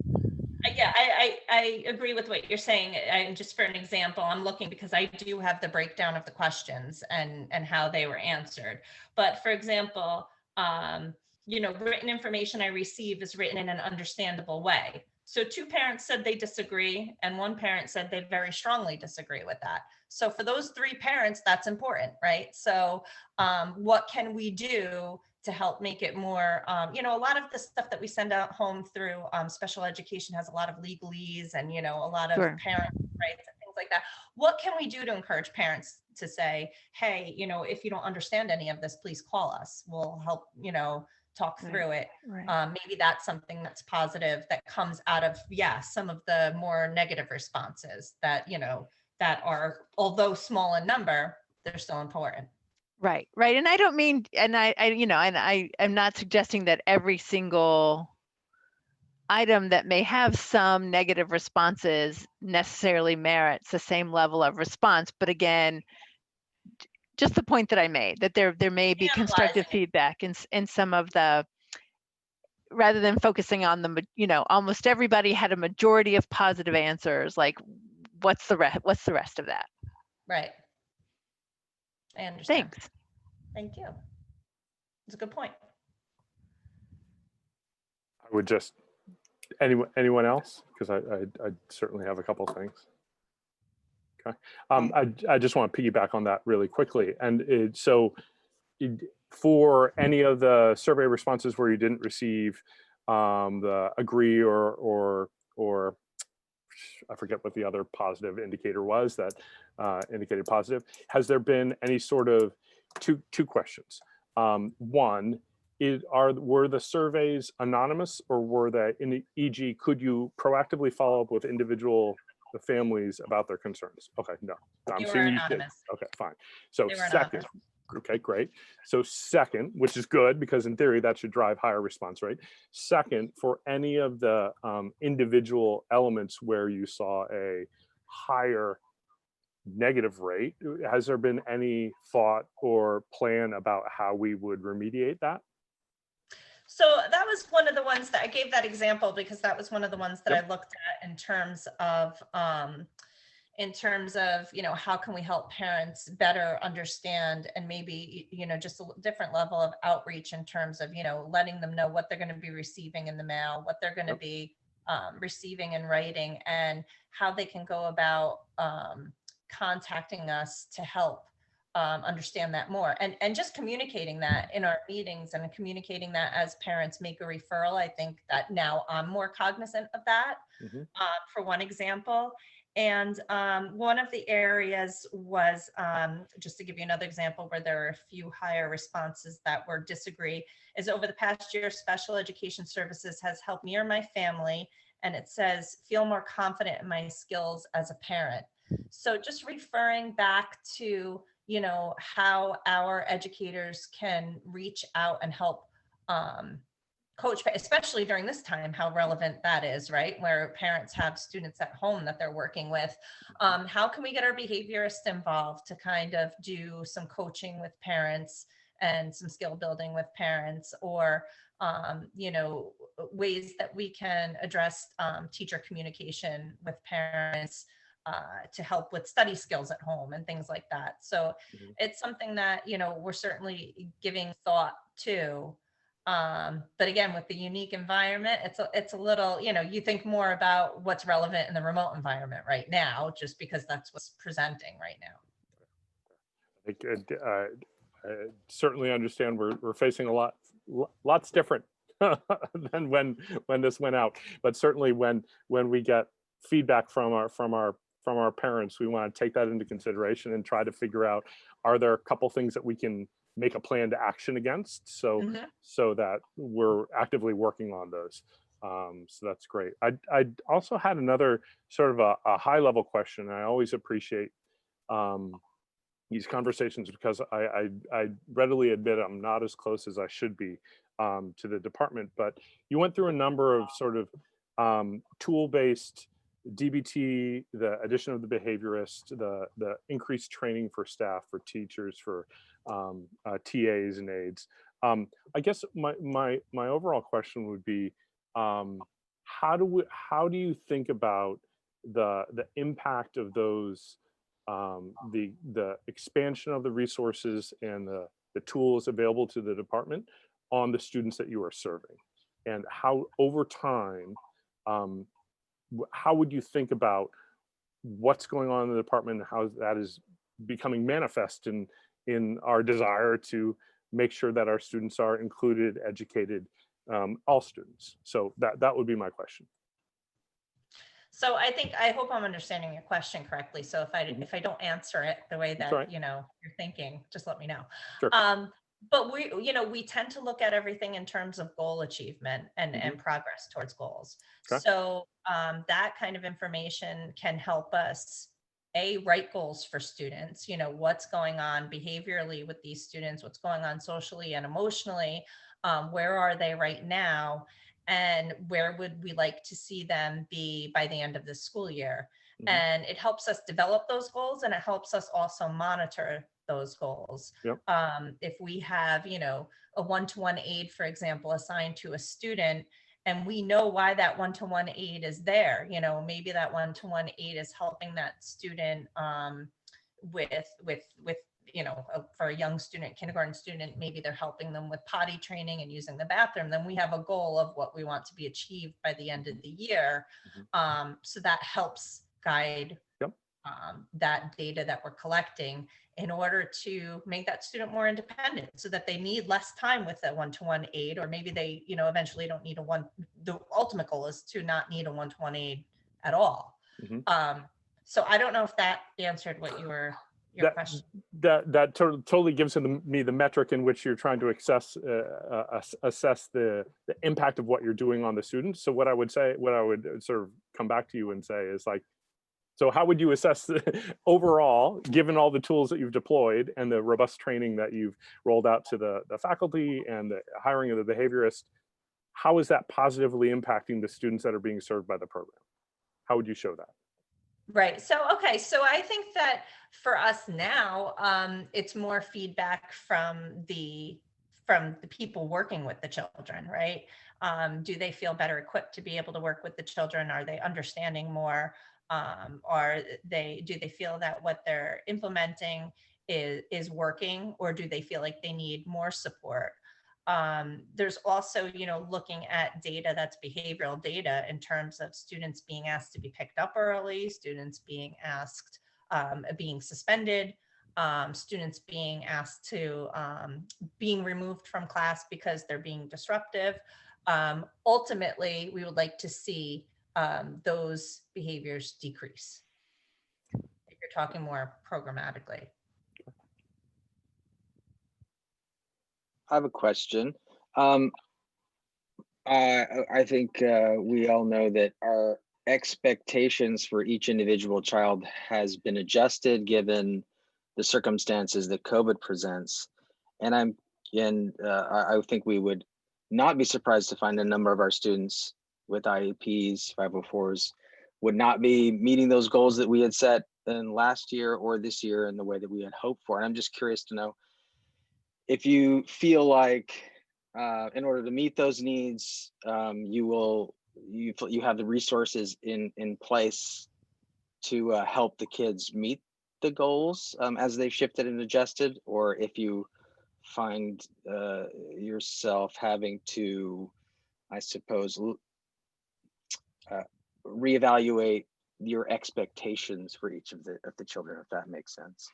Yeah, I agree with what you're saying. And just for an example, I'm looking because I do have the breakdown of the questions and how they were answered. But for example, written information I receive is written in an understandable way. So 2 parents said they disagree, and 1 parent said they very strongly disagree with that. So for those 3 parents, that's important, right? So what can we do to help make it more, you know, a lot of the stuff that we send out home through special education has a lot of legalese and, you know, a lot of Sure. parent rights and things like that. What can we do to encourage parents to say, hey, you know, if you don't understand any of this, please call us. We'll help, you know, talk Right. through it. Right. Maybe that's something that's positive that comes out of, yeah, some of the more negative responses that, you know, that are, although small in number, they're still important. Right. Right. And I don't mean, and you know, and I'm not suggesting that every single item that may have some negative responses necessarily merits the same level of response. But again, just the point that I made, that there may be constructive Analyzing it. feedback in some of the, rather than focusing on the, you know, almost everybody had a majority of positive answers. Like, what's the rest of that? Right. I understand. Thanks. Thank you. It's a good point. I would just, anyone else? Because I certainly have a couple of things. Okay. I just want to piggyback on that really quickly. And for any of the survey responses where you didn't receive the agree or I forget what the other positive indicator was that indicated positive, has there been any sort of two questions? One, were the surveys anonymous, or were they, e.g., could you proactively follow up with the families about their concerns? Okay, no, I'm They were assuming you did. anonymous. Okay, fine. So They were second, anonymous. okay, great. So second, which is good because in theory that should drive higher response rate. Second, for any of the individual elements where you saw a higher negative rate, has there been any thought or plan about how we would remediate that? So that was one of the ones that I gave that example because that was one of the ones that Yep. I looked at in terms of, you know, how can we help parents better understand, and maybe, you know, just a different level of outreach in terms of, you know, letting them know what they're going to be receiving in the mail, what they're going to Yep. be receiving in writing, and how they can go about contacting us to help understand that more, and just communicating that in our meetings and communicating that as parents make a referral. I think that now I'm more cognizant of that. Mhm. For one example. And one of the areas was, just to give you another example where there are a few higher responses that were disagree, is over the past year, special education services has helped me or my family, and it says, feel more confident in my skills as a parent. So just referring back to, you know, how our educators can reach out and help coach, especially during this time, how relevant that is, right? Where parents have students at home that they're working with. How can we get our behaviorists involved to kind of do some coaching with parents and some skill building with parents, or, you know, ways that we can address teacher communication with parents to help with study skills at home and things like that. So Mhm. it's something that, you know, we're certainly giving thought to. But again, with the unique environment, it's a little, you know, you think more about what's relevant in the remote environment right now, just because that's what's presenting right now. I certainly understand we're facing lots different than when this went out, but certainly when we get feedback from our parents, we want to take that into consideration and try to figure out, are there a couple things that we can make a plan to action against, so that we're actively working on those. So that's great. I also had another sort of a high level question. I always appreciate these conversations because I readily admit I'm not as close as I should be to the department, but you went through a number of sort of tool-based DBT, the addition of the behaviorist, the increased training for staff, for teachers, for TAs and aides. I guess my overall question would be, how do you think about the impact of those, the expansion of the resources and the tools available to the department on the students that you are serving, and how over time how would you think about what's going on in the department and how that is becoming manifest in our desire to make sure that our students are included, educated, all students? So that would be my question. So I hope I'm understanding your question correctly. So if I don't answer it the way That's that, right. you're thinking, just let me know. Sure. But we tend to look at everything in terms of goal achievement and progress towards goals. Okay. So that kind of information can help us write goals for students, what's going on behaviorally with these students, what's going on socially and emotionally, where are they right now, and where would we like to see them be by the end of the school year. And it helps us develop those goals, and it helps us also monitor those goals. Yep. If we have, a one-to-one aid, for example, assigned to a student, and we know why that one-to-one aid is there, maybe that one-to-one aid is helping that student with for a young student, kindergarten student, maybe they're helping them with potty training and using the bathroom, then we have a goal of what we want to be achieved by the end of the year. So that helps guide that data that we're collecting in order to make that student more independent, so that they need less time with a one-to-one aid, or maybe they, eventually don't need the ultimate goal is to not need a one-to-one aid at all. So I don't know if that answered what your question. That totally gives me the metric in which you're trying to assess the impact of what you're doing on the students. So what I would sort of come back to you and say is like, so how would you assess overall, given all the tools that you've deployed and the robust training that you've rolled out to the faculty and the hiring of the behaviorist, how is that positively impacting the students that are being served by the program? How would you show that? Right. So, okay. So I think that for us now, it's more feedback from the people working with the children, right? Do they feel better equipped to be able to work with the children? Are they understanding more? Do they feel that what they're implementing is working, or do they feel like they need more support? There's also, looking at data that's behavioral data in terms of students being asked to be picked up early, students being asked, being suspended, students being asked to being removed from class because they're being disruptive. Ultimately, we would like to see those behaviors decrease, if you're talking more programmatically. I have a question. I think we all know that our expectations for each individual child has been adjusted given the circumstances that COVID presents. And I think we would not be surprised to find a number of our students with IEPs, 504s, would not be meeting those goals that we had set in last year or this year in the way that we had hoped for. And I'm just curious to know if you feel like in order to meet those needs, you have the resources in place to help the kids meet the goals as they've shifted and adjusted, or if you find yourself having to, I suppose, reevaluate your expectations for each of the children, if that makes sense.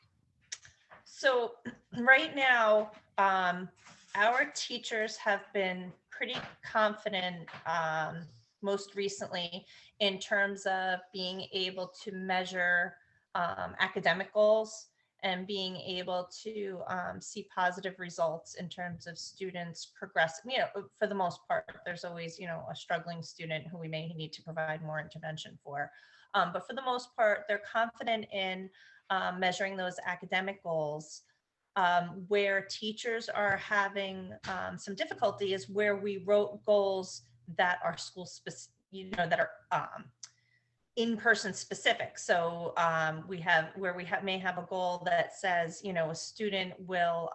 So right now, our teachers have been pretty confident most recently in terms of being able to measure academic goals and being able to see positive results in terms of students progressing. For the most part, there's always, a struggling student who we may need to provide more intervention for. But for the most part, they're confident in measuring those academic goals. Where teachers are having some difficulty is where we wrote goals that are school specific, that are in-person specific. So we have where may have a goal that says, a student will,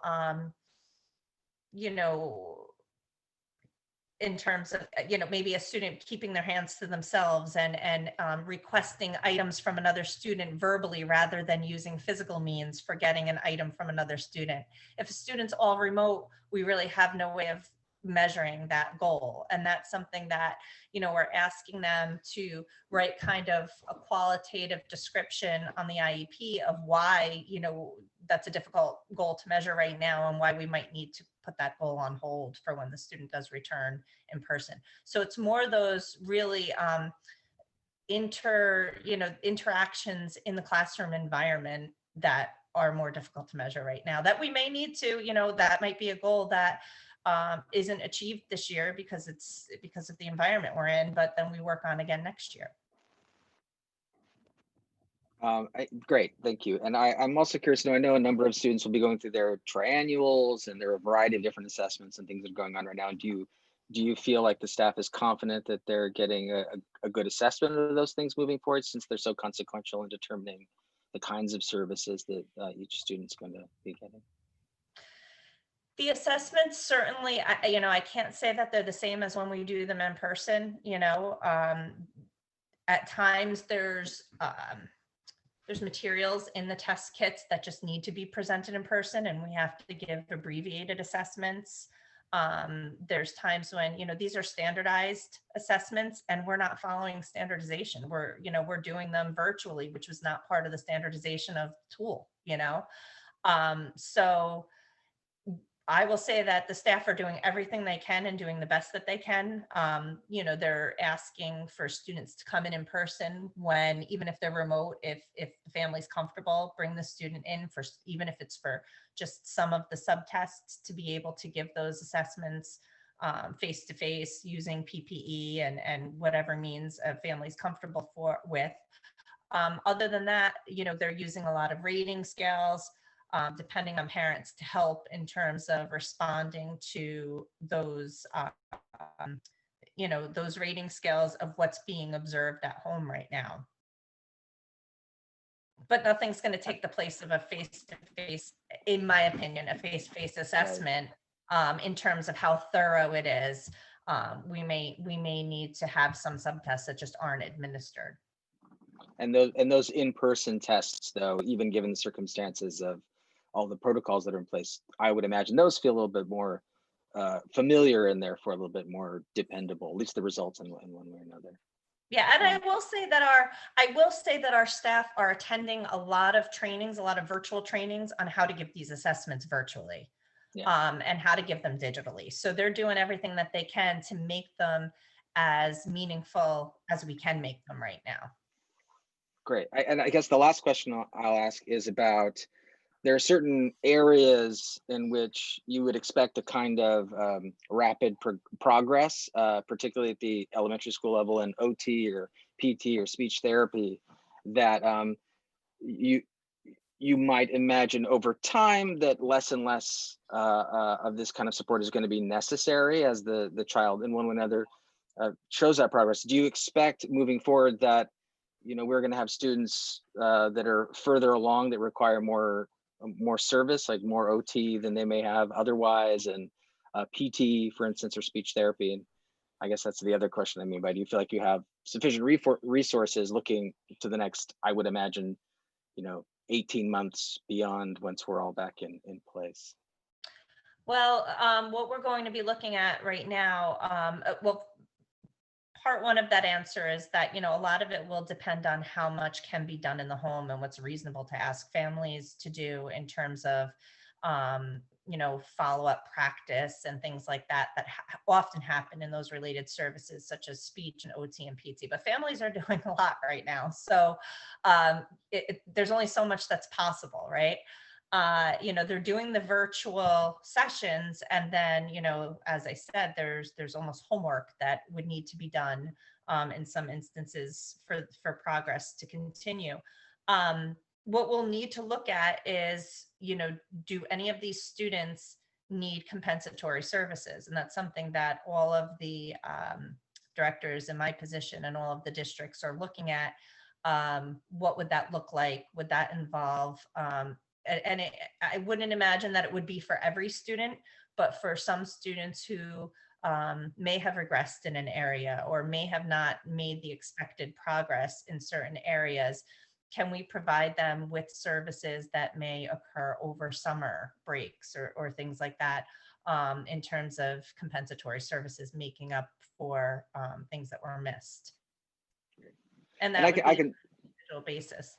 in terms of, maybe a student keeping their hands to themselves and requesting items from another student verbally rather than using physical means for getting an item from another student. If a student's all remote, we really have no way of measuring that goal. And that's something that, we're asking them to write kind of a qualitative description on the IEP of why, that's a difficult goal to measure right now and why we might need to put that goal on hold for when the student does return in person. So it's more those really interactions in the classroom environment that are more difficult to measure right now, that we may need to, that might be a goal that isn't achieved this year because of the environment we're in, but then we work on again next year. Great, thank you. And I'm also curious to know, I know a number of students will be going through their triannuals, and there are a variety of different assessments and things that are going on right now. Do you feel like the staff is confident that they're getting a good assessment of those things moving forward, since they're so consequential in determining the kinds of services that each student's going to be getting? The assessments, certainly, I can't say that they're the same as when we do them in person. At times there's materials in the test kits that just need to be presented in person, and we have to give abbreviated assessments. There's times when, these are standardized assessments and we're not following standardization. We're doing them virtually, which was not part of the standardization of the tool, so I will say that the staff are doing everything they can and doing the best that they can. They're asking for students to come in person when, even if they're remote, if the family's comfortable, bring the student in for, even if it's for just some of the subtests, to be able to give those assessments face-to-face using PPE and whatever means a family's comfortable with. Other than that, they're using a lot of rating scales, depending on parents, to help in terms of responding to those, those rating scales of what's being observed at home right now. But nothing's going to take the place of a face-to-face, in my opinion, a face-to-face assessment. In terms of how thorough it is. We may need to have some subtests that just aren't administered. And those in-person tests, though, even given the circumstances of all the protocols that are in place, I would imagine those feel a little bit more familiar and therefore a little bit more dependable, at least the results in one way or another. Yeah, and I will say that our staff are attending a lot of trainings, a lot of virtual trainings on how to give these assessments virtually. Yeah. And how to give them digitally. So they're doing everything that they can to make them as meaningful as we can make them right now. Great. And I guess the last question I'll ask is about, there are certain areas in which you would expect a kind of rapid progress, particularly at the elementary school level in OT or PT or speech therapy, that you might imagine over time that less and less of this kind of support is going to be necessary as the child in one way or another shows that progress. Do you expect moving forward that, we're going to have students that are further along that require more service, like more OT than they may have otherwise, and PT, for instance, or speech therapy? And I guess that's the other question I mean by, do you feel like you have sufficient resources looking to the next, I would imagine, 18 months beyond, once we're all back in place? Well, what we're going to be looking at right now, part one of that answer is that, a lot of it will depend on how much can be done in the home and what's reasonable to ask families to do in terms of, follow-up practice and things like that often happen in those related services such as speech and OT and PT. But families are doing a lot right now. So there's only so much that's possible, right? They're doing the virtual sessions, and then, as I said, there's almost homework that would need to be done in some instances for progress to continue. What we'll need to look at is, do any of these students need compensatory services? And that's something that all of the directors in my position and all of the districts are looking at. What would that look like? Would that involve I wouldn't imagine that it would be for every student, but for some students who may have regressed in an area or may have not made the expected progress in certain areas, can we provide them with services that may occur over summer breaks or things like that? in terms of compensatory services making up for things that were missed. And that And would be I on can an individual basis.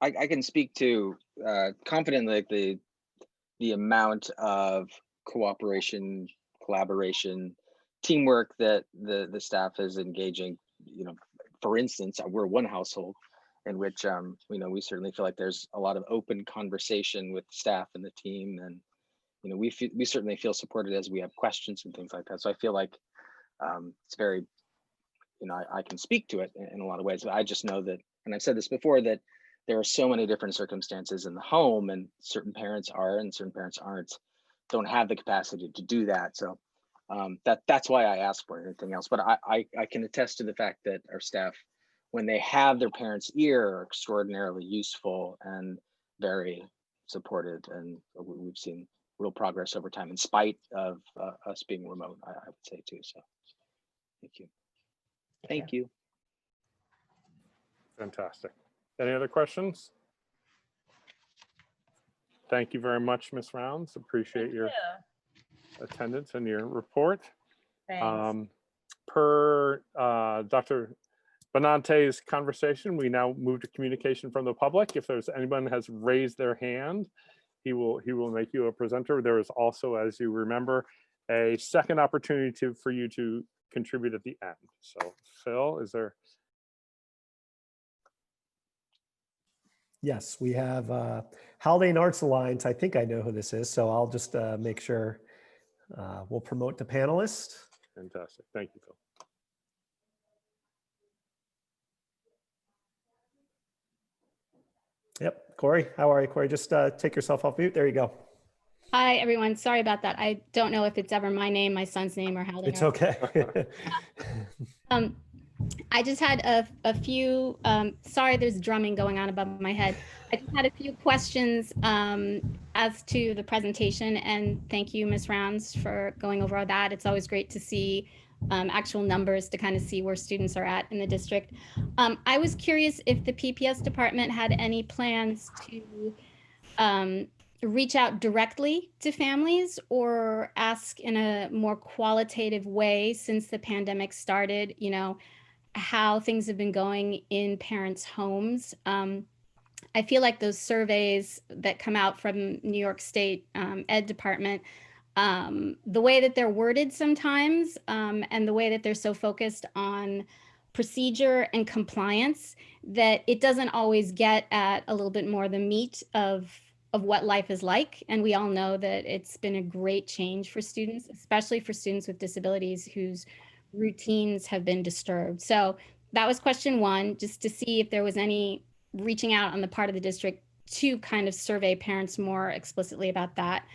I can speak to confidently the amount of cooperation, collaboration, teamwork that the staff is engaging. You know, for instance, we're one household in which we certainly feel like there's a lot of open conversation with staff and the team, and we certainly feel supported as we have questions and things like that. So I feel like it's very, I can speak to it in a lot of ways, but I just know that, and I've said this before, that there are so many different circumstances in the home, and certain parents are and certain parents don't have the capacity to do that. So that's why I ask for anything else. But I can attest to the fact that our staff, when they have their parents' ear, are extraordinarily useful and very supportive, and we've seen real progress over time in spite of us being remote, I would say too. So thank you. Thank you. Fantastic. Any other questions? Thank you very much, Ms. Rounds. Appreciate Thank your you. attendance and your report. Thanks. Per Dr. Benante's conversation, we now move to communication from the public. If there's anyone has raised their hand, he will make you a presenter. There is also, as you remember, a second opportunity for you to contribute at the end. So Phil, is there? Yes, we have Haldane Arts Alliance. I think I know who this is, so I'll just make sure we'll promote the panelist. Fantastic. Thank you, Phil. Yep, Corey, how are you, Corey? Just take yourself off mute. There you go. Hi, everyone. Sorry about that. I don't know if it's ever my name, my son's name, or Haldane. It's okay. I just had a few, sorry, there's drumming going on above my head. I just had a few questions as to the presentation, and thank you, Ms. Rounds, for going over that. It's always great to see actual numbers to kind of see where students are at in the district. I was curious if the PPS department had any plans to reach out directly to families or ask in a more qualitative way since the pandemic started, how things have been going in parents' homes. I feel like those surveys that come out from New York State Ed Department, the way that they're worded sometimes and the way that they're so focused on procedure and compliance, that it doesn't always get at a little bit more the meat of what life is like. And we all know that it's been a great change for students, especially for students with disabilities whose routines have been disturbed. So that was question one, just to see if there was any reaching out on the part of the district to kind of survey parents more explicitly about that.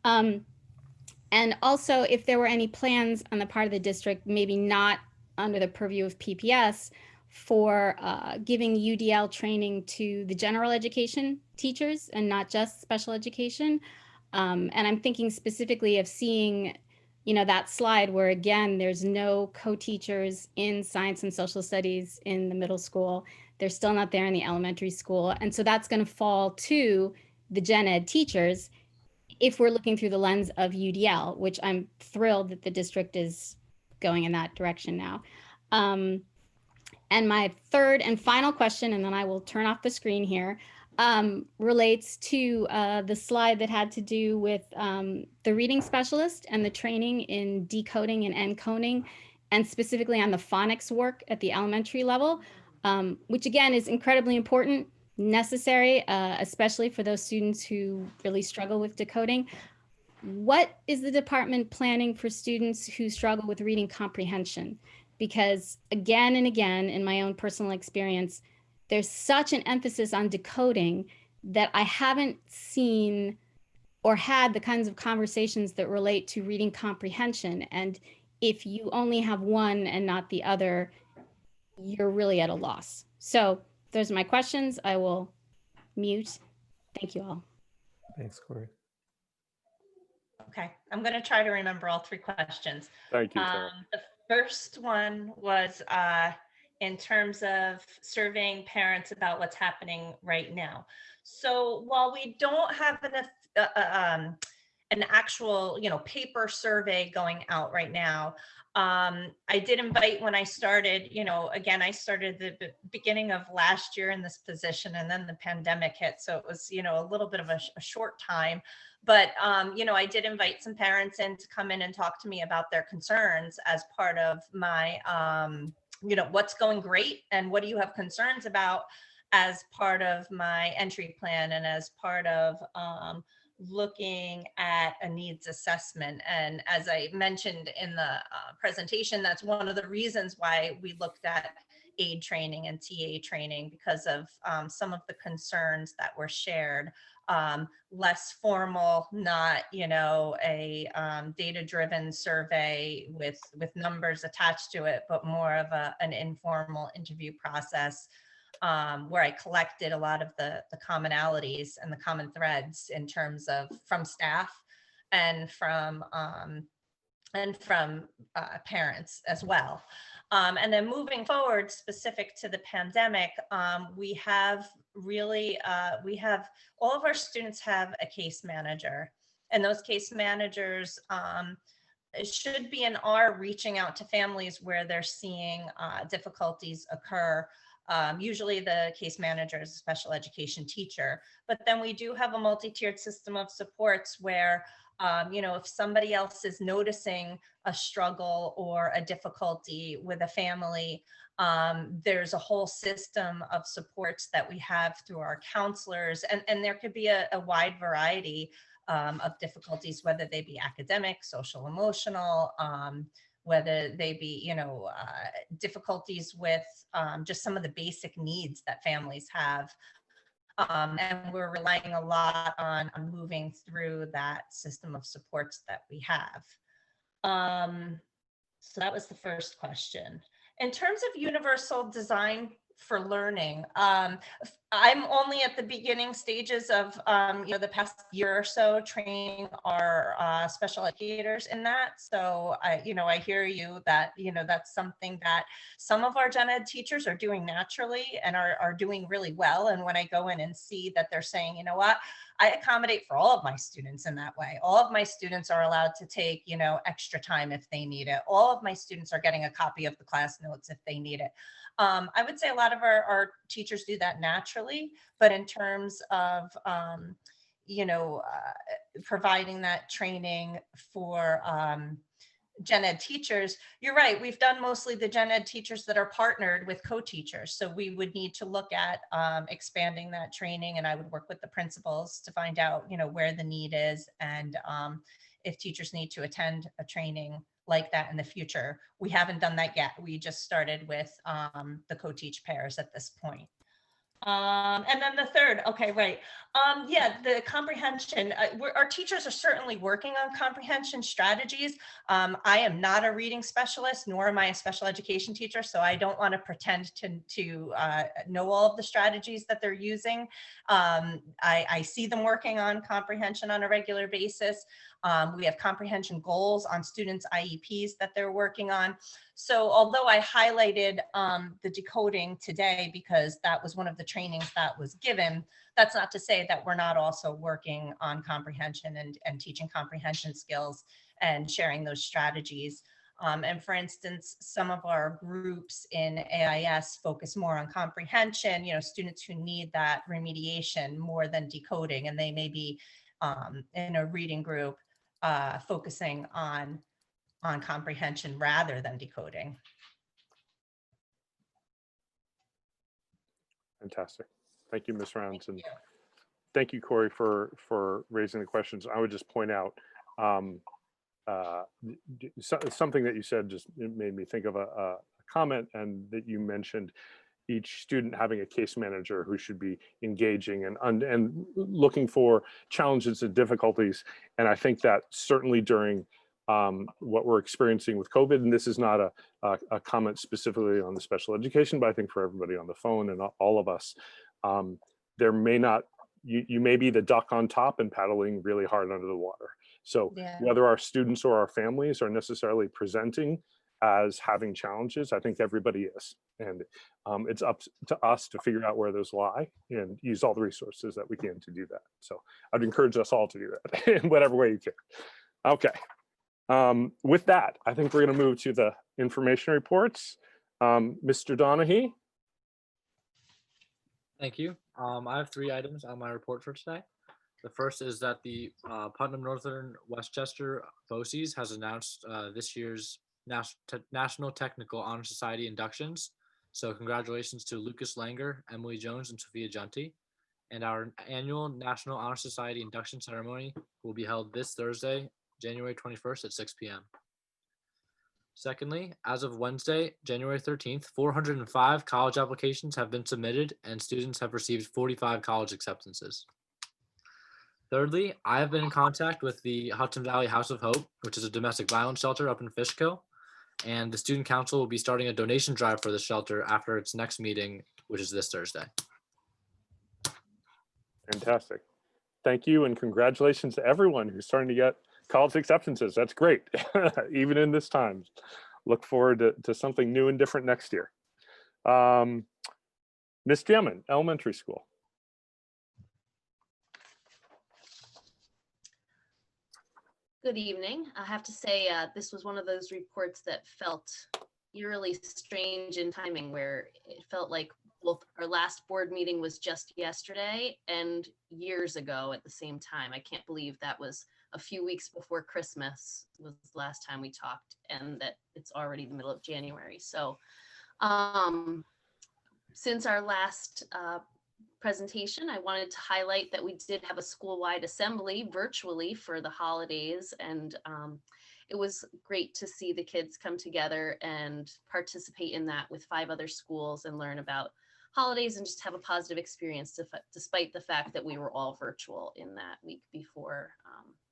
And also if there were any plans on the part of the district, maybe not under the purview of PPS, for giving UDL training to the general education teachers and not just special education. And I'm thinking specifically of seeing, that slide where, again, there's no co-teachers in science and social studies in the middle school. They're still not there in the elementary school. And so that's going to fall to the gen ed teachers if we're looking through the lens of UDL, which I'm thrilled that the district is going in that direction now. And my third and final question, and then I will turn off the screen here, relates to the slide that had to do with the reading specialist and the training in decoding and encoding, and specifically on the phonics work at the elementary level, which again is incredibly important, necessary, especially for those students who really struggle with decoding. What is the department planning for students who struggle with reading comprehension? Because again and again, in my own personal experience, there's such an emphasis on decoding that I haven't seen or had the kinds of conversations that relate to reading comprehension. And if you only have one and not the other, you're really at a loss. So those are my questions. I will mute. Thank you all. Thanks, Corey. Okay, I'm going to try to remember all three questions. Thank you, Sarah. The first one was in terms of surveying parents about what's happening right now. So while we don't have an actual, paper survey going out right now. I did invite when I started, again, I started the beginning of last year in this position, and then the pandemic hit. So it was, a little bit of a short time. But, I did invite some parents in to come in and talk to me about their concerns as part of my, what's going great and what do you have concerns about as part of my entry plan and as part of looking at a needs assessment. And as I mentioned in the presentation, that's one of the reasons why we looked at aid training and TA training, because of some of the concerns that were shared. Less formal, not, a data-driven survey with numbers attached to it, but more of an informal interview process where I collected a lot of the commonalities and the common threads in terms of from staff and from parents as well. And then moving forward, specific to the pandemic, we have really, all of our students have a case manager, and those case managers should be and are reaching out to families where they're seeing difficulties occur. Usually the case manager is a special education teacher, but then we do have a multi-tiered system of supports where if somebody else is noticing a struggle or a difficulty with a family, there's a whole system of supports that we have through our counselors, and there could be a wide variety of difficulties, whether they be academic, social, emotional, whether they be, difficulties with just some of the basic needs that families have. And we're relying a lot on moving through that system of supports that we have. So that was the first question. In terms of universal design for learning, I'm only at the beginning stages of the past year or so training our special educators in that. So I hear you that that's something that some of our gen ed teachers are doing naturally and are doing really well. And when I go in and see that they're saying, you know what, I accommodate for all of my students in that way. All of my students are allowed to take extra time if they need it. All of my students are getting a copy of the class notes if they need it. I would say a lot of our teachers do that naturally, but in terms of, providing that training for gen ed teachers, you're right. We've done mostly the gen ed teachers that are partnered with co-teachers. So we would need to look at expanding that training, and I would work with the principals to find out, where the need is and if teachers need to attend a training like that in the future. We haven't done that yet. We just started with the co-teach pairs at this point. And then the third, okay, right. The comprehension, our teachers are certainly working on comprehension strategies. I am not a reading specialist, nor am I a special education teacher, so I don't want to pretend to know all of the strategies that they're using. I see them working on comprehension on a regular basis. We have comprehension goals on students' IEPs that they're working on. So although I highlighted the decoding today because that was one of the trainings that was given, that's not to say that we're not also working on comprehension and teaching comprehension skills and sharing those strategies. And for instance, some of our groups in AIS focus more on comprehension, students who need that remediation more than decoding, and they may be in a reading group focusing on comprehension rather than decoding. Fantastic. Thank you, Ms. Rounds. And thank you, Corey, for raising the questions. I would just point out something that you said just made me think of a comment, and that you mentioned each student having a case manager who should be engaging and looking for challenges and difficulties. And I think that certainly during what we're experiencing with COVID, and this is not a comment specifically on the special education, but I think for everybody on the phone and all of us, there may not, you may be the duck on top and paddling really hard under the water. So whether our students or our families are necessarily presenting as having challenges. I think everybody is. And it's up to us to figure out where those lie and use all the resources that we can to do that. So I'd encourage us all to do that in whatever way you can. Okay. With that, I think we're going to move to the information reports. Mr. Donahue. Thank you. I have 3 items on my report for today. The first is that the Putnam Northern Westchester BOCES has announced this year's National Technical Honor Society inductions. So congratulations to Lucas Langer, Emily Jones, and Sophia Junti. And our annual National Honor Society induction ceremony will be held this Thursday, January 21st at 6 p.m. Secondly, as of Wednesday, January 13th, 405 college applications have been submitted and students have received 45 college acceptances. Thirdly, I have been in contact with the Hudson Valley House of Hope, which is a domestic violence shelter up in Fishkill, and the student council will be starting a donation drive for the shelter after its next meeting, which is this Thursday. Fantastic. Thank you, and congratulations to everyone who's starting to get college acceptances. That's great, even in this time. Look forward to something new and different next year. Ms. Gemin, elementary school. Good evening. I have to say this was one of those reports that felt eerily strange in timing, where it felt like both our last board meeting was just yesterday and years ago at the same time. I can't believe that was a few weeks before Christmas was the last time we talked, and that it's already the middle of January. So since our last presentation, I wanted to highlight that we did have a school-wide assembly virtually for the holidays, and it was great to see the kids come together and participate in that with 5 other schools and learn about holidays and just have a positive experience despite the fact that we were all virtual in that week before.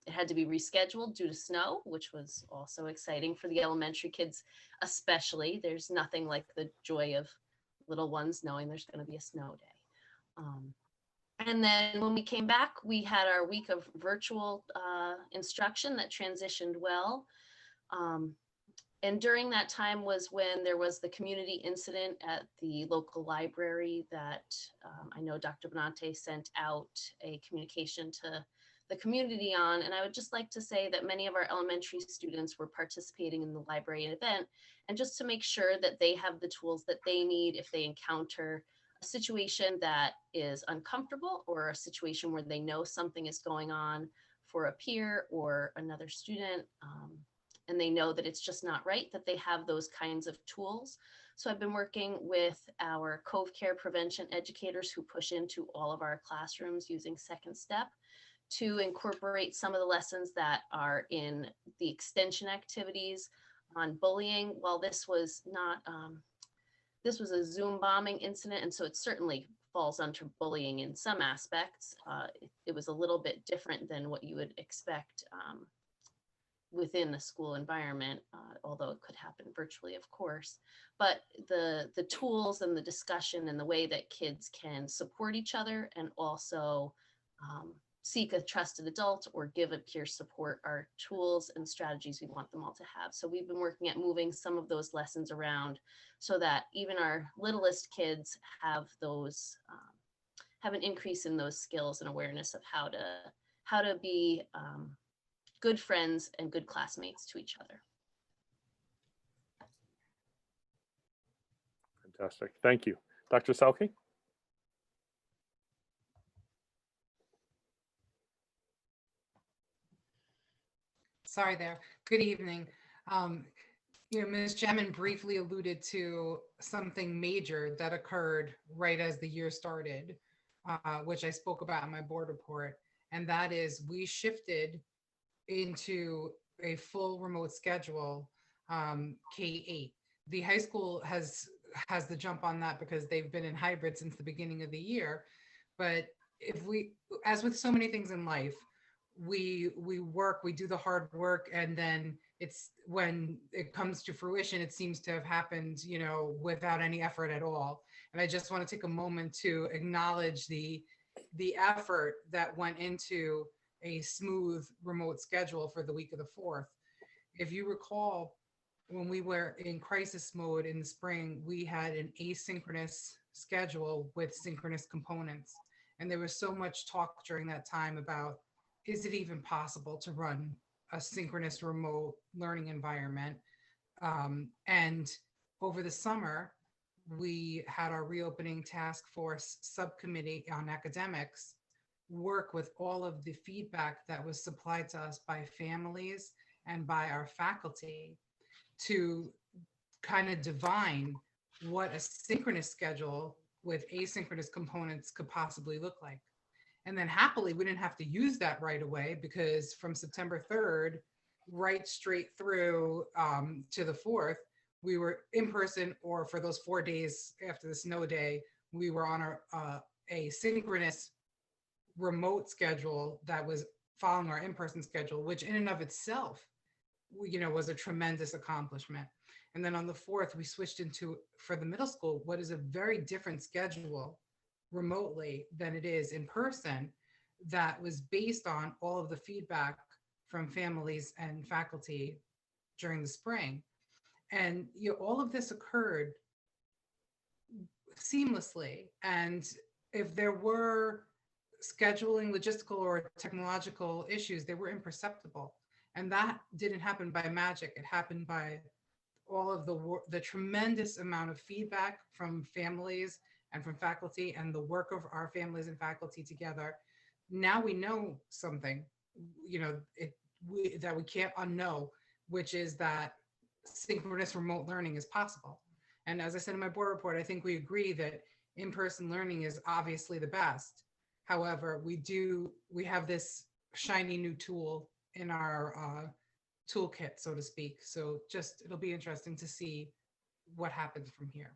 It had to be rescheduled due to snow, which was also exciting for the elementary kids, especially. There's nothing like the joy of little ones knowing there's going to be a snow day. And then when we came back, we had our week of virtual instruction that transitioned well. And during that time was when there was the community incident at the local library that I know Dr. Benante sent out a communication to the community on. And I would just like to say that many of our elementary students were participating in the library event, and just to make sure that they have the tools that they need if they encounter a situation that is uncomfortable or a situation where they know something is going on for a peer or another student, and they know that it's just not right, that they have those kinds of tools. So I've been working with our Cove Care prevention educators who push into all of our classrooms using Second Step to incorporate some of the lessons that are in the extension activities on bullying. While this was not, this was a Zoom bombing incident, and so it certainly falls under bullying in some aspects. It was a little bit different than what you would expect within the school environment, although it could happen virtually, of course. But the tools and the discussion and the way that kids can support each other and also seek a trusted adult or give a peer support are tools and strategies we want them all to have. So we've been working at moving some of those lessons around so that even our littlest kids have those, have an increase in those skills and awareness of how to be good friends and good classmates to each other. Fantastic. Thank you. Dr. Selke? Sorry there. Good evening. Ms. Gemin briefly alluded to something major that occurred right as the year started, which I spoke about in my board report, and that is we shifted into a full remote schedule, K-8. The high school has the jump on that because they've been in hybrid since the beginning of the year. But if we, as with so many things in life, we work, we do the hard work, and then it's when it comes to fruition, it seems to have happened, without any effort at all. And I just want to take a moment to acknowledge the effort that went into a smooth remote schedule for the week of the 4th. If you recall, when we were in crisis mode in the spring, we had an asynchronous schedule with synchronous components. And there was so much talk during that time about, is it even possible to run a synchronous remote learning environment? And over the summer, we had our reopening task force subcommittee on academics work with all of the feedback that was supplied to us by families and by our faculty to kind of divine what a synchronous schedule with asynchronous components could possibly look like. And then happily, we didn't have to use that right away, because from September 3rd, right straight through to the 4th, we were in person, or for those 4 days after the snow day, we were on a synchronous remote schedule that was following our in-person schedule, which in and of itself, was a tremendous accomplishment. And then on the 4th, we switched into, for the middle school, what is a very different schedule remotely than it is in person, that was based on all of the feedback from families and faculty during the spring. And all of this occurred seamlessly. And if there were scheduling, logistical, or technological issues, they were imperceptible. And that didn't happen by magic. It happened by all of the tremendous amount of feedback from families and from faculty, and the work of our families and faculty together. Now we know something, that we can't unknow, which is that synchronous remote learning is possible. And as I said in my board report, I think we agree that in-person learning is obviously the best. However, we have this shiny new tool in our toolkit, so to speak. So it'll be interesting to see what happens from here.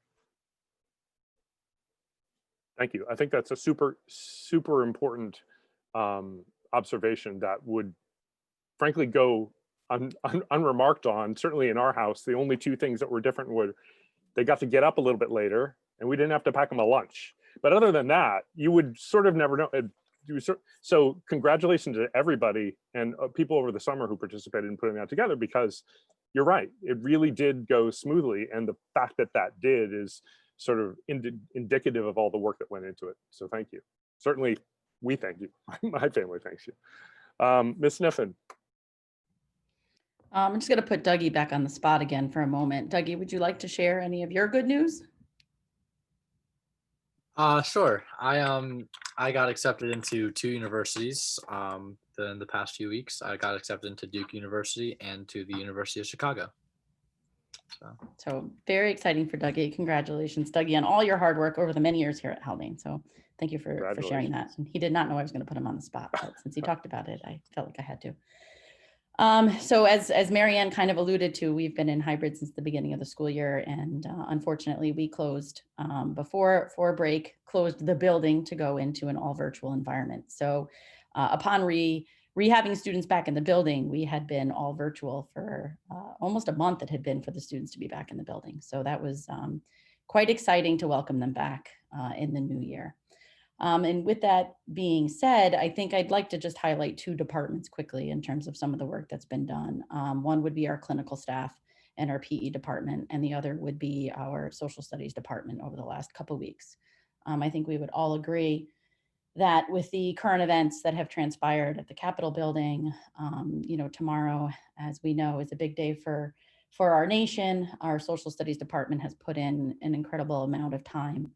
Thank you. I think that's a super, super important observation that would frankly go unremarked on. Certainly in our house, the only two things that were different were they got to get up a little bit later and we didn't have to pack them a lunch. But other than that, you would sort of never know. So congratulations to everybody and people over the summer who participated in putting that together, because you're right, it really did go smoothly. And the fact that that did is sort of indicative of all the work that went into it. So thank you. Certainly, we thank you. My family thanks you. Ms. Sniffen. I'm just going to put Dougie back on the spot again for a moment. Dougie, would you like to share any of your good news? Sure. I got accepted into 2 universities in the past few weeks. I got accepted into Duke University and to the University of Chicago. So very exciting for Dougie. Congratulations, Dougie, on all your hard work over the many years here at Haldane. So thank you for sharing that. And he did not know I was going to put him on the spot, but since he talked about it, I felt like I had to. So as Marianne kind of alluded to, we've been in hybrid since the beginning of the school year. And unfortunately, we closed before break, closed the building to go into an all virtual environment. So upon rehabbing students back in the building, we had been all virtual for almost a month. It had been for the students to be back in the building. So that was quite exciting to welcome them back in the new year. And with that being said, I think I'd like to just highlight 2 departments quickly in terms of some of the work that's been done. One would be our clinical staff and our PE department, and the other would be our social studies department over the last couple of weeks. I think we would all agree that with the current events that have transpired at the Capitol building, tomorrow, as we know, is a big day for our nation. Our social studies department has put in an incredible amount of time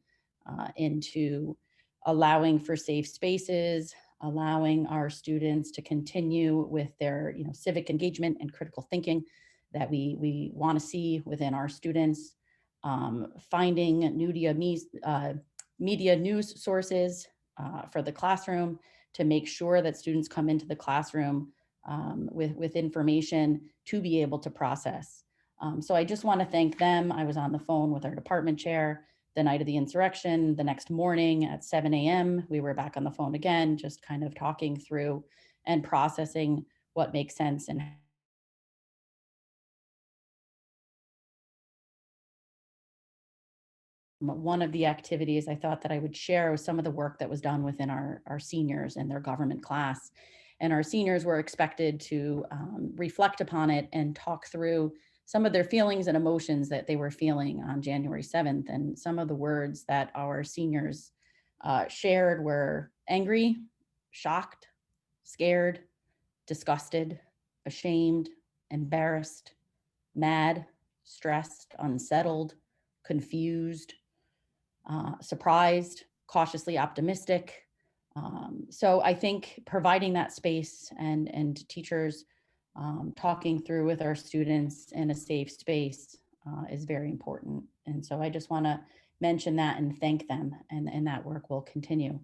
into allowing for safe spaces, allowing our students to continue with their civic engagement and critical thinking that we want to see within our students, finding media news sources for the classroom to make sure that students come into the classroom with information to be able to process. So I just want to thank them. I was on the phone with our department chair the night of the insurrection. The next morning at 7 a.m., we were back on the phone again, just kind of talking through and processing what makes sense. And one of the activities I thought that I would share was some of the work that was done within our seniors and their government class. And our seniors were expected to reflect upon it and talk through some of their feelings and emotions that they were feeling on January 7th. And some of the words that our seniors shared were angry, shocked, scared, disgusted, ashamed, embarrassed, mad, stressed, unsettled, confused, surprised, cautiously optimistic. So I think providing that space and teachers talking through with our students in a safe space is very important. And so I just want to mention that and thank them, and that work will continue.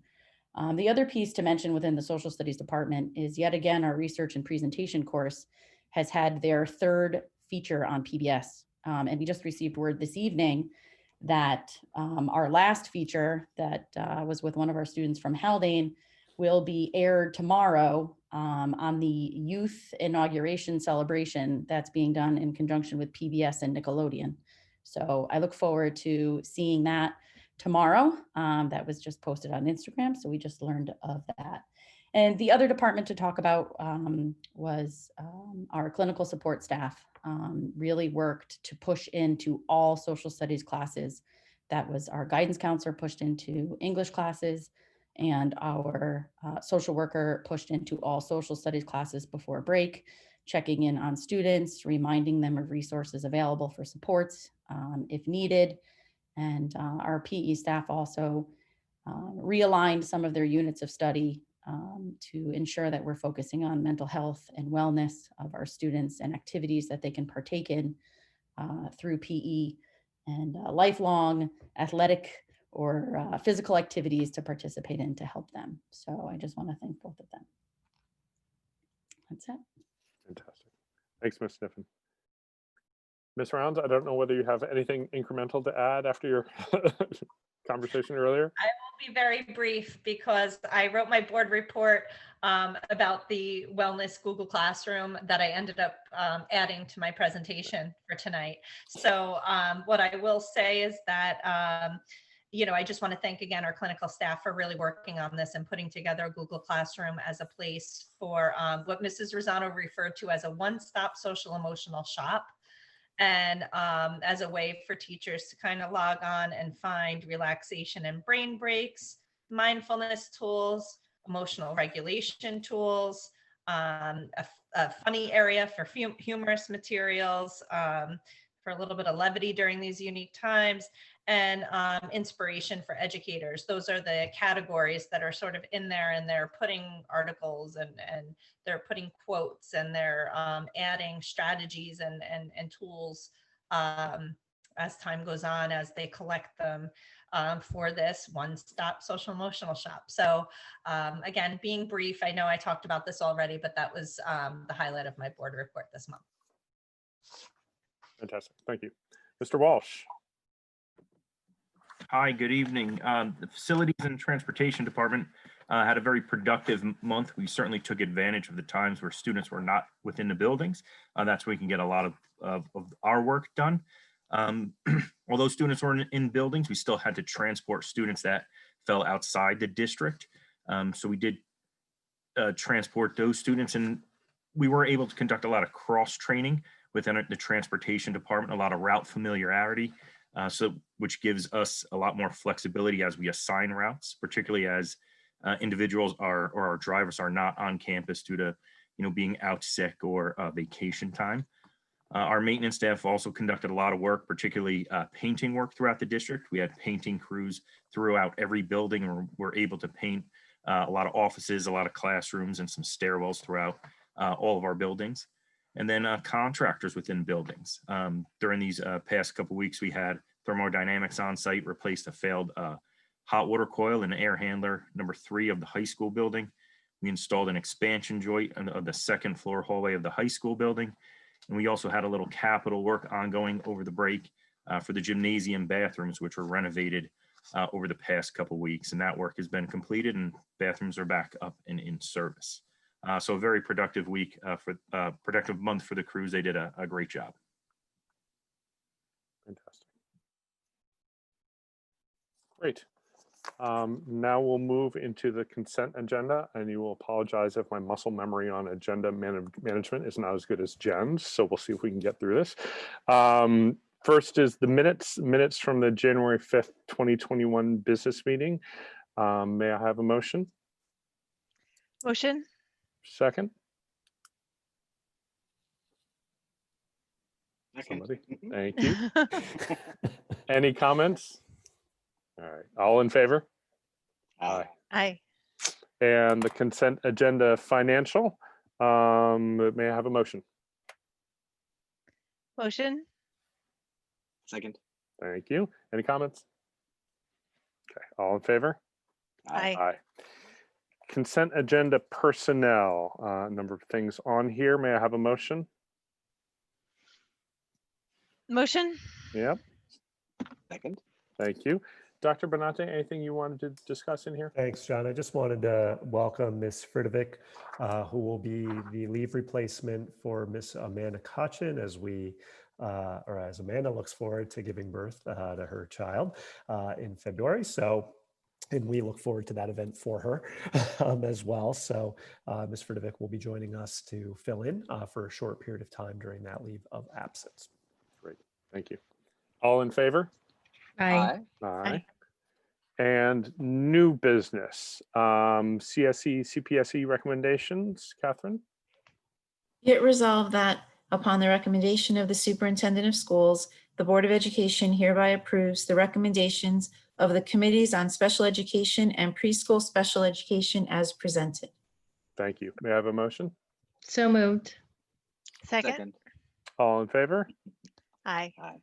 The other piece to mention within the social studies department is yet again, our research and presentation course has had their third feature on PBS. And we just received word this evening that our last feature that was with one of our students from Haldane will be aired tomorrow on the youth inauguration celebration that's being done in conjunction with PBS and Nickelodeon. So I look forward to seeing that tomorrow. That was just posted on Instagram, so we just learned of that. And the other department to talk about was our clinical support staff. Really worked to push into all social studies classes. That was our guidance counselor pushed into English classes, and our social worker pushed into all social studies classes before break, checking in on students, reminding them of resources available for supports if needed. And our PE staff also realigned some of their units of study to ensure that we're focusing on mental health and wellness of our students and activities that they can partake in through PE and lifelong athletic or physical activities to participate in to help them. So I just want to thank both of them. That's it. Fantastic. Thanks, Ms. Sniffen. Ms. Rounds, I don't know whether you have anything incremental to add after your conversation earlier. I will be very brief because I wrote my board report about the wellness Google Classroom that I ended up adding to my presentation for tonight. So what I will say is that I just want to thank again our clinical staff for really working on this and putting together a Google Classroom as a place for what Mrs. Rosano referred to as a one-stop social emotional shop. And as a way for teachers to kind of log on and find relaxation and brain breaks, mindfulness tools, emotional regulation tools, a funny area for humorous materials, for a little bit of levity during these unique times, and inspiration for educators. Those are the categories that are sort of in there, and they're putting articles and they're putting quotes, and they're adding strategies and tools as time goes on, as they collect them for this one-stop social emotional shop. So again, being brief, I know I talked about this already, but that was the highlight of my board report this month. Fantastic, thank you. Mr. Walsh. Hi, good evening. The Facilities and Transportation Department had a very productive month. We certainly took advantage of the times where students were not within the buildings. That's where we can get a lot of our work done. Although students were in buildings, we still had to transport students that fell outside the district. So we did transport those students, and we were able to conduct a lot of cross training within the transportation department, a lot of route familiarity, which gives us a lot more flexibility as we assign routes, particularly as individuals or our drivers are not on campus due to being out sick or vacation time. Our maintenance staff also conducted a lot of work, particularly painting work throughout the district. We had painting crews throughout every building, and we're able to paint a lot of offices, a lot of classrooms, and some stairwells throughout all of our buildings. And then contractors within buildings. During these past couple of weeks, we had thermodynamics on site, replaced a failed hot water coil and air handler number 3 of the high school building. We installed an expansion joint of the second floor hallway of the high school building. And we also had a little capital work ongoing over the break for the gymnasium bathrooms, which were renovated over the past couple of weeks. And that work has been completed, and bathrooms are back up and in service. So a very productive week productive month for the crews. They did a great job. Fantastic. Great. Now we'll move into the consent agenda, and you will apologize if my muscle memory on agenda management is not as good as Jen's. So we'll see if we can get through this. First is the minutes from the January 5th, 2021 business meeting. May I have a motion? Motion. Second. Somebody. Thank you. Any comments? All right. All in favor? Aye. Aye. And the consent agenda financial. May I have a motion? Motion. Second. Thank you. Any comments? Okay. All in favor? Aye. Aye. Consent agenda personnel. A number of things on here. May I have a motion? Motion. Yep. Second. Thank you. Dr. Benante, anything you wanted to discuss in here? Thanks, John. I just wanted to welcome Ms. Fridovic, who will be the leave replacement for Miss Amanda Kachin as as Amanda looks forward to giving birth to her child in February. And we look forward to that event for her as well. So Ms. Fridovic will be joining us to fill in for a short period of time during that leave of absence. Great. Thank you. All in favor? Aye. Aye. And new business, CSE, CPSE recommendations, Catherine? Be it resolved that upon the recommendation of the Superintendent of Schools, the Board of Education hereby approves the recommendations of the Committees on Special Education and Preschool Special Education as presented. Thank you. May I have a motion? So moved. Second. All in favor? Aye. Aye.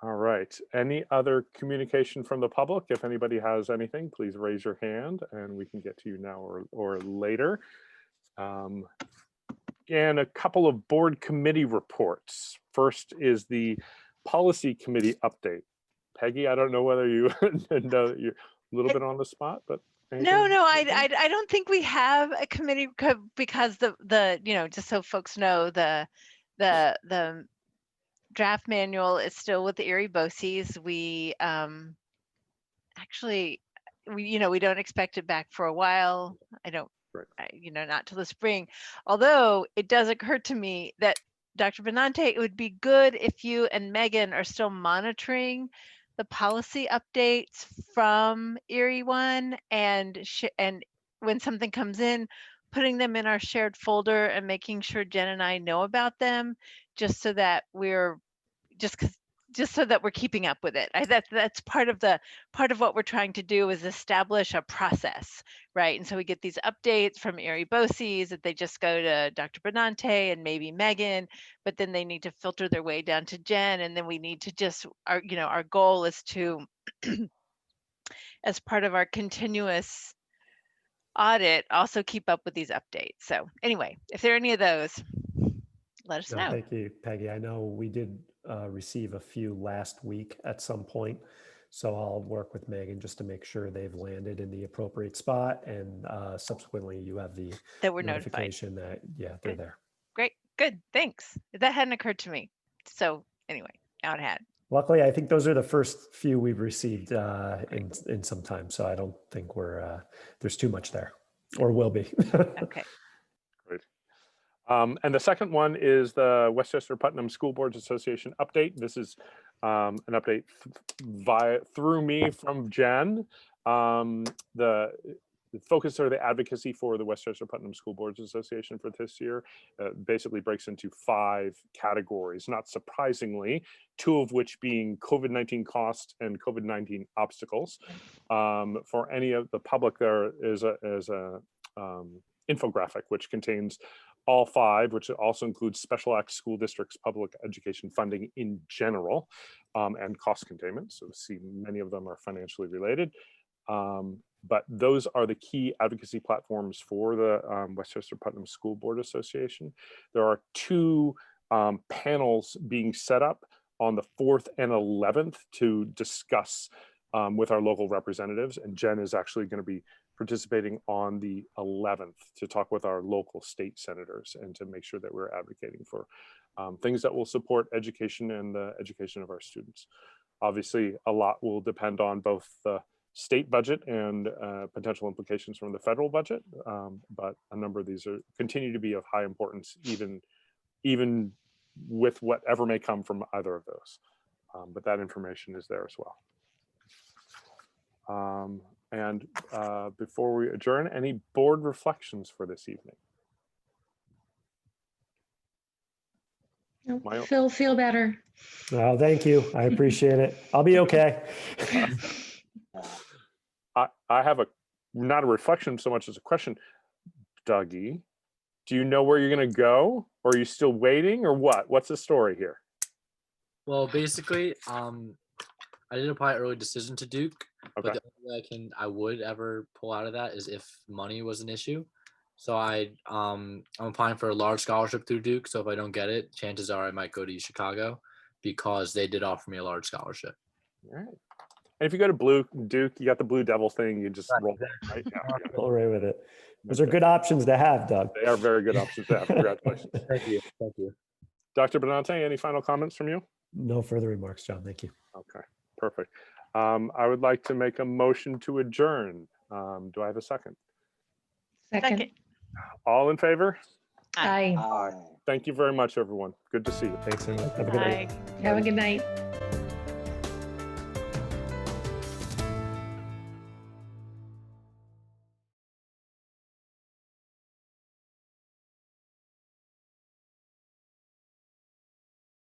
All right. Any other communication from the public? If anybody has anything, please raise your hand and we can get to you now or later. And a couple of board committee reports. First is the policy committee update. Peggy, I don't know whether you know that you're a little bit on the spot, but No, I don't think we have a committee because the just so folks know, the draft manual is still with the Erie BOCES. We actually we don't expect it back for a while. Not till the spring. Although it does occur to me that Dr. Benante, it would be good if you and Megan are still monitoring the policy updates from Erie One and when something comes in, putting them in our shared folder and making sure Jen and I know about them, just so that we're keeping up with it. That's part of what we're trying to do is establish a process, right? And so we get these updates from Erie BOCES that they just go to Dr. Benante and maybe Megan, but then they need to filter their way down to Jen, and then we need to our goal is to, as part of our continuous audit, also keep up with these updates. So anyway, if there are any of those, let us know. Thank you, Peggy. I know we did receive a few last week at some point, so I'll work with Megan just to make sure they've landed in the appropriate spot, and subsequently you have the that we're notification notified. that they're there. Great, good, thanks. That hadn't occurred to me. So anyway, now it had. Luckily, I think those are the first few we've received in some time, so I don't think there's too much there, or will be. Okay. Great. And the second one is the Westchester Putnam School Boards Association update. This is an update through me from Jen. The focus or the advocacy for the Westchester Putnam School Boards Association for this year basically breaks into 5 categories, not surprisingly, 2 of which being COVID-19 costs and COVID-19 obstacles. For any of the public, there is a infographic which contains all 5, which also includes special act school districts, public education funding in general, and cost containment. So see, many of them are financially related. But those are the key advocacy platforms for the Westchester Putnam School Board Association. There are 2 panels being set up on the 4th and 11th to discuss with our local representatives. And Jen is actually going to be participating on the 11th to talk with our local state senators and to make sure that we're advocating for things that will support education and the education of our students. Obviously, a lot will depend on both the state budget and potential implications from the federal budget. But a number of these continue to be of high importance, even with whatever may come from either of those. But that information is there as well. And before we adjourn, any board reflections for this evening? Phil, feel better. Oh, thank you. I appreciate it. I'll be okay. I have not a reflection so much as a question. Dougie, do you know where you're going to go, or are you still waiting, or what? What's the story here? Well, basically, I did apply early decision to Duke, Okay. but the only way I would ever pull out of that is if money was an issue. So I'm applying for a large scholarship through Duke. So if I don't get it, chances are I might go to Chicago because they did offer me a large scholarship. All right. And if you go to Duke, you got the Blue Devil thing. You just roll that, right? Yeah. All right with it. Those are good options to have, Doug. They are very good options to have. Congratulations. Thank you. Thank you. Dr. Benante, any final comments from you? No further remarks, John. Thank you. Okay, perfect. I would like to make a motion to adjourn. Do I have a second? Second. All in favor? Aye. Thank you very much, everyone. Good to see you. Thanks, everyone. Have a good night. Have a good night.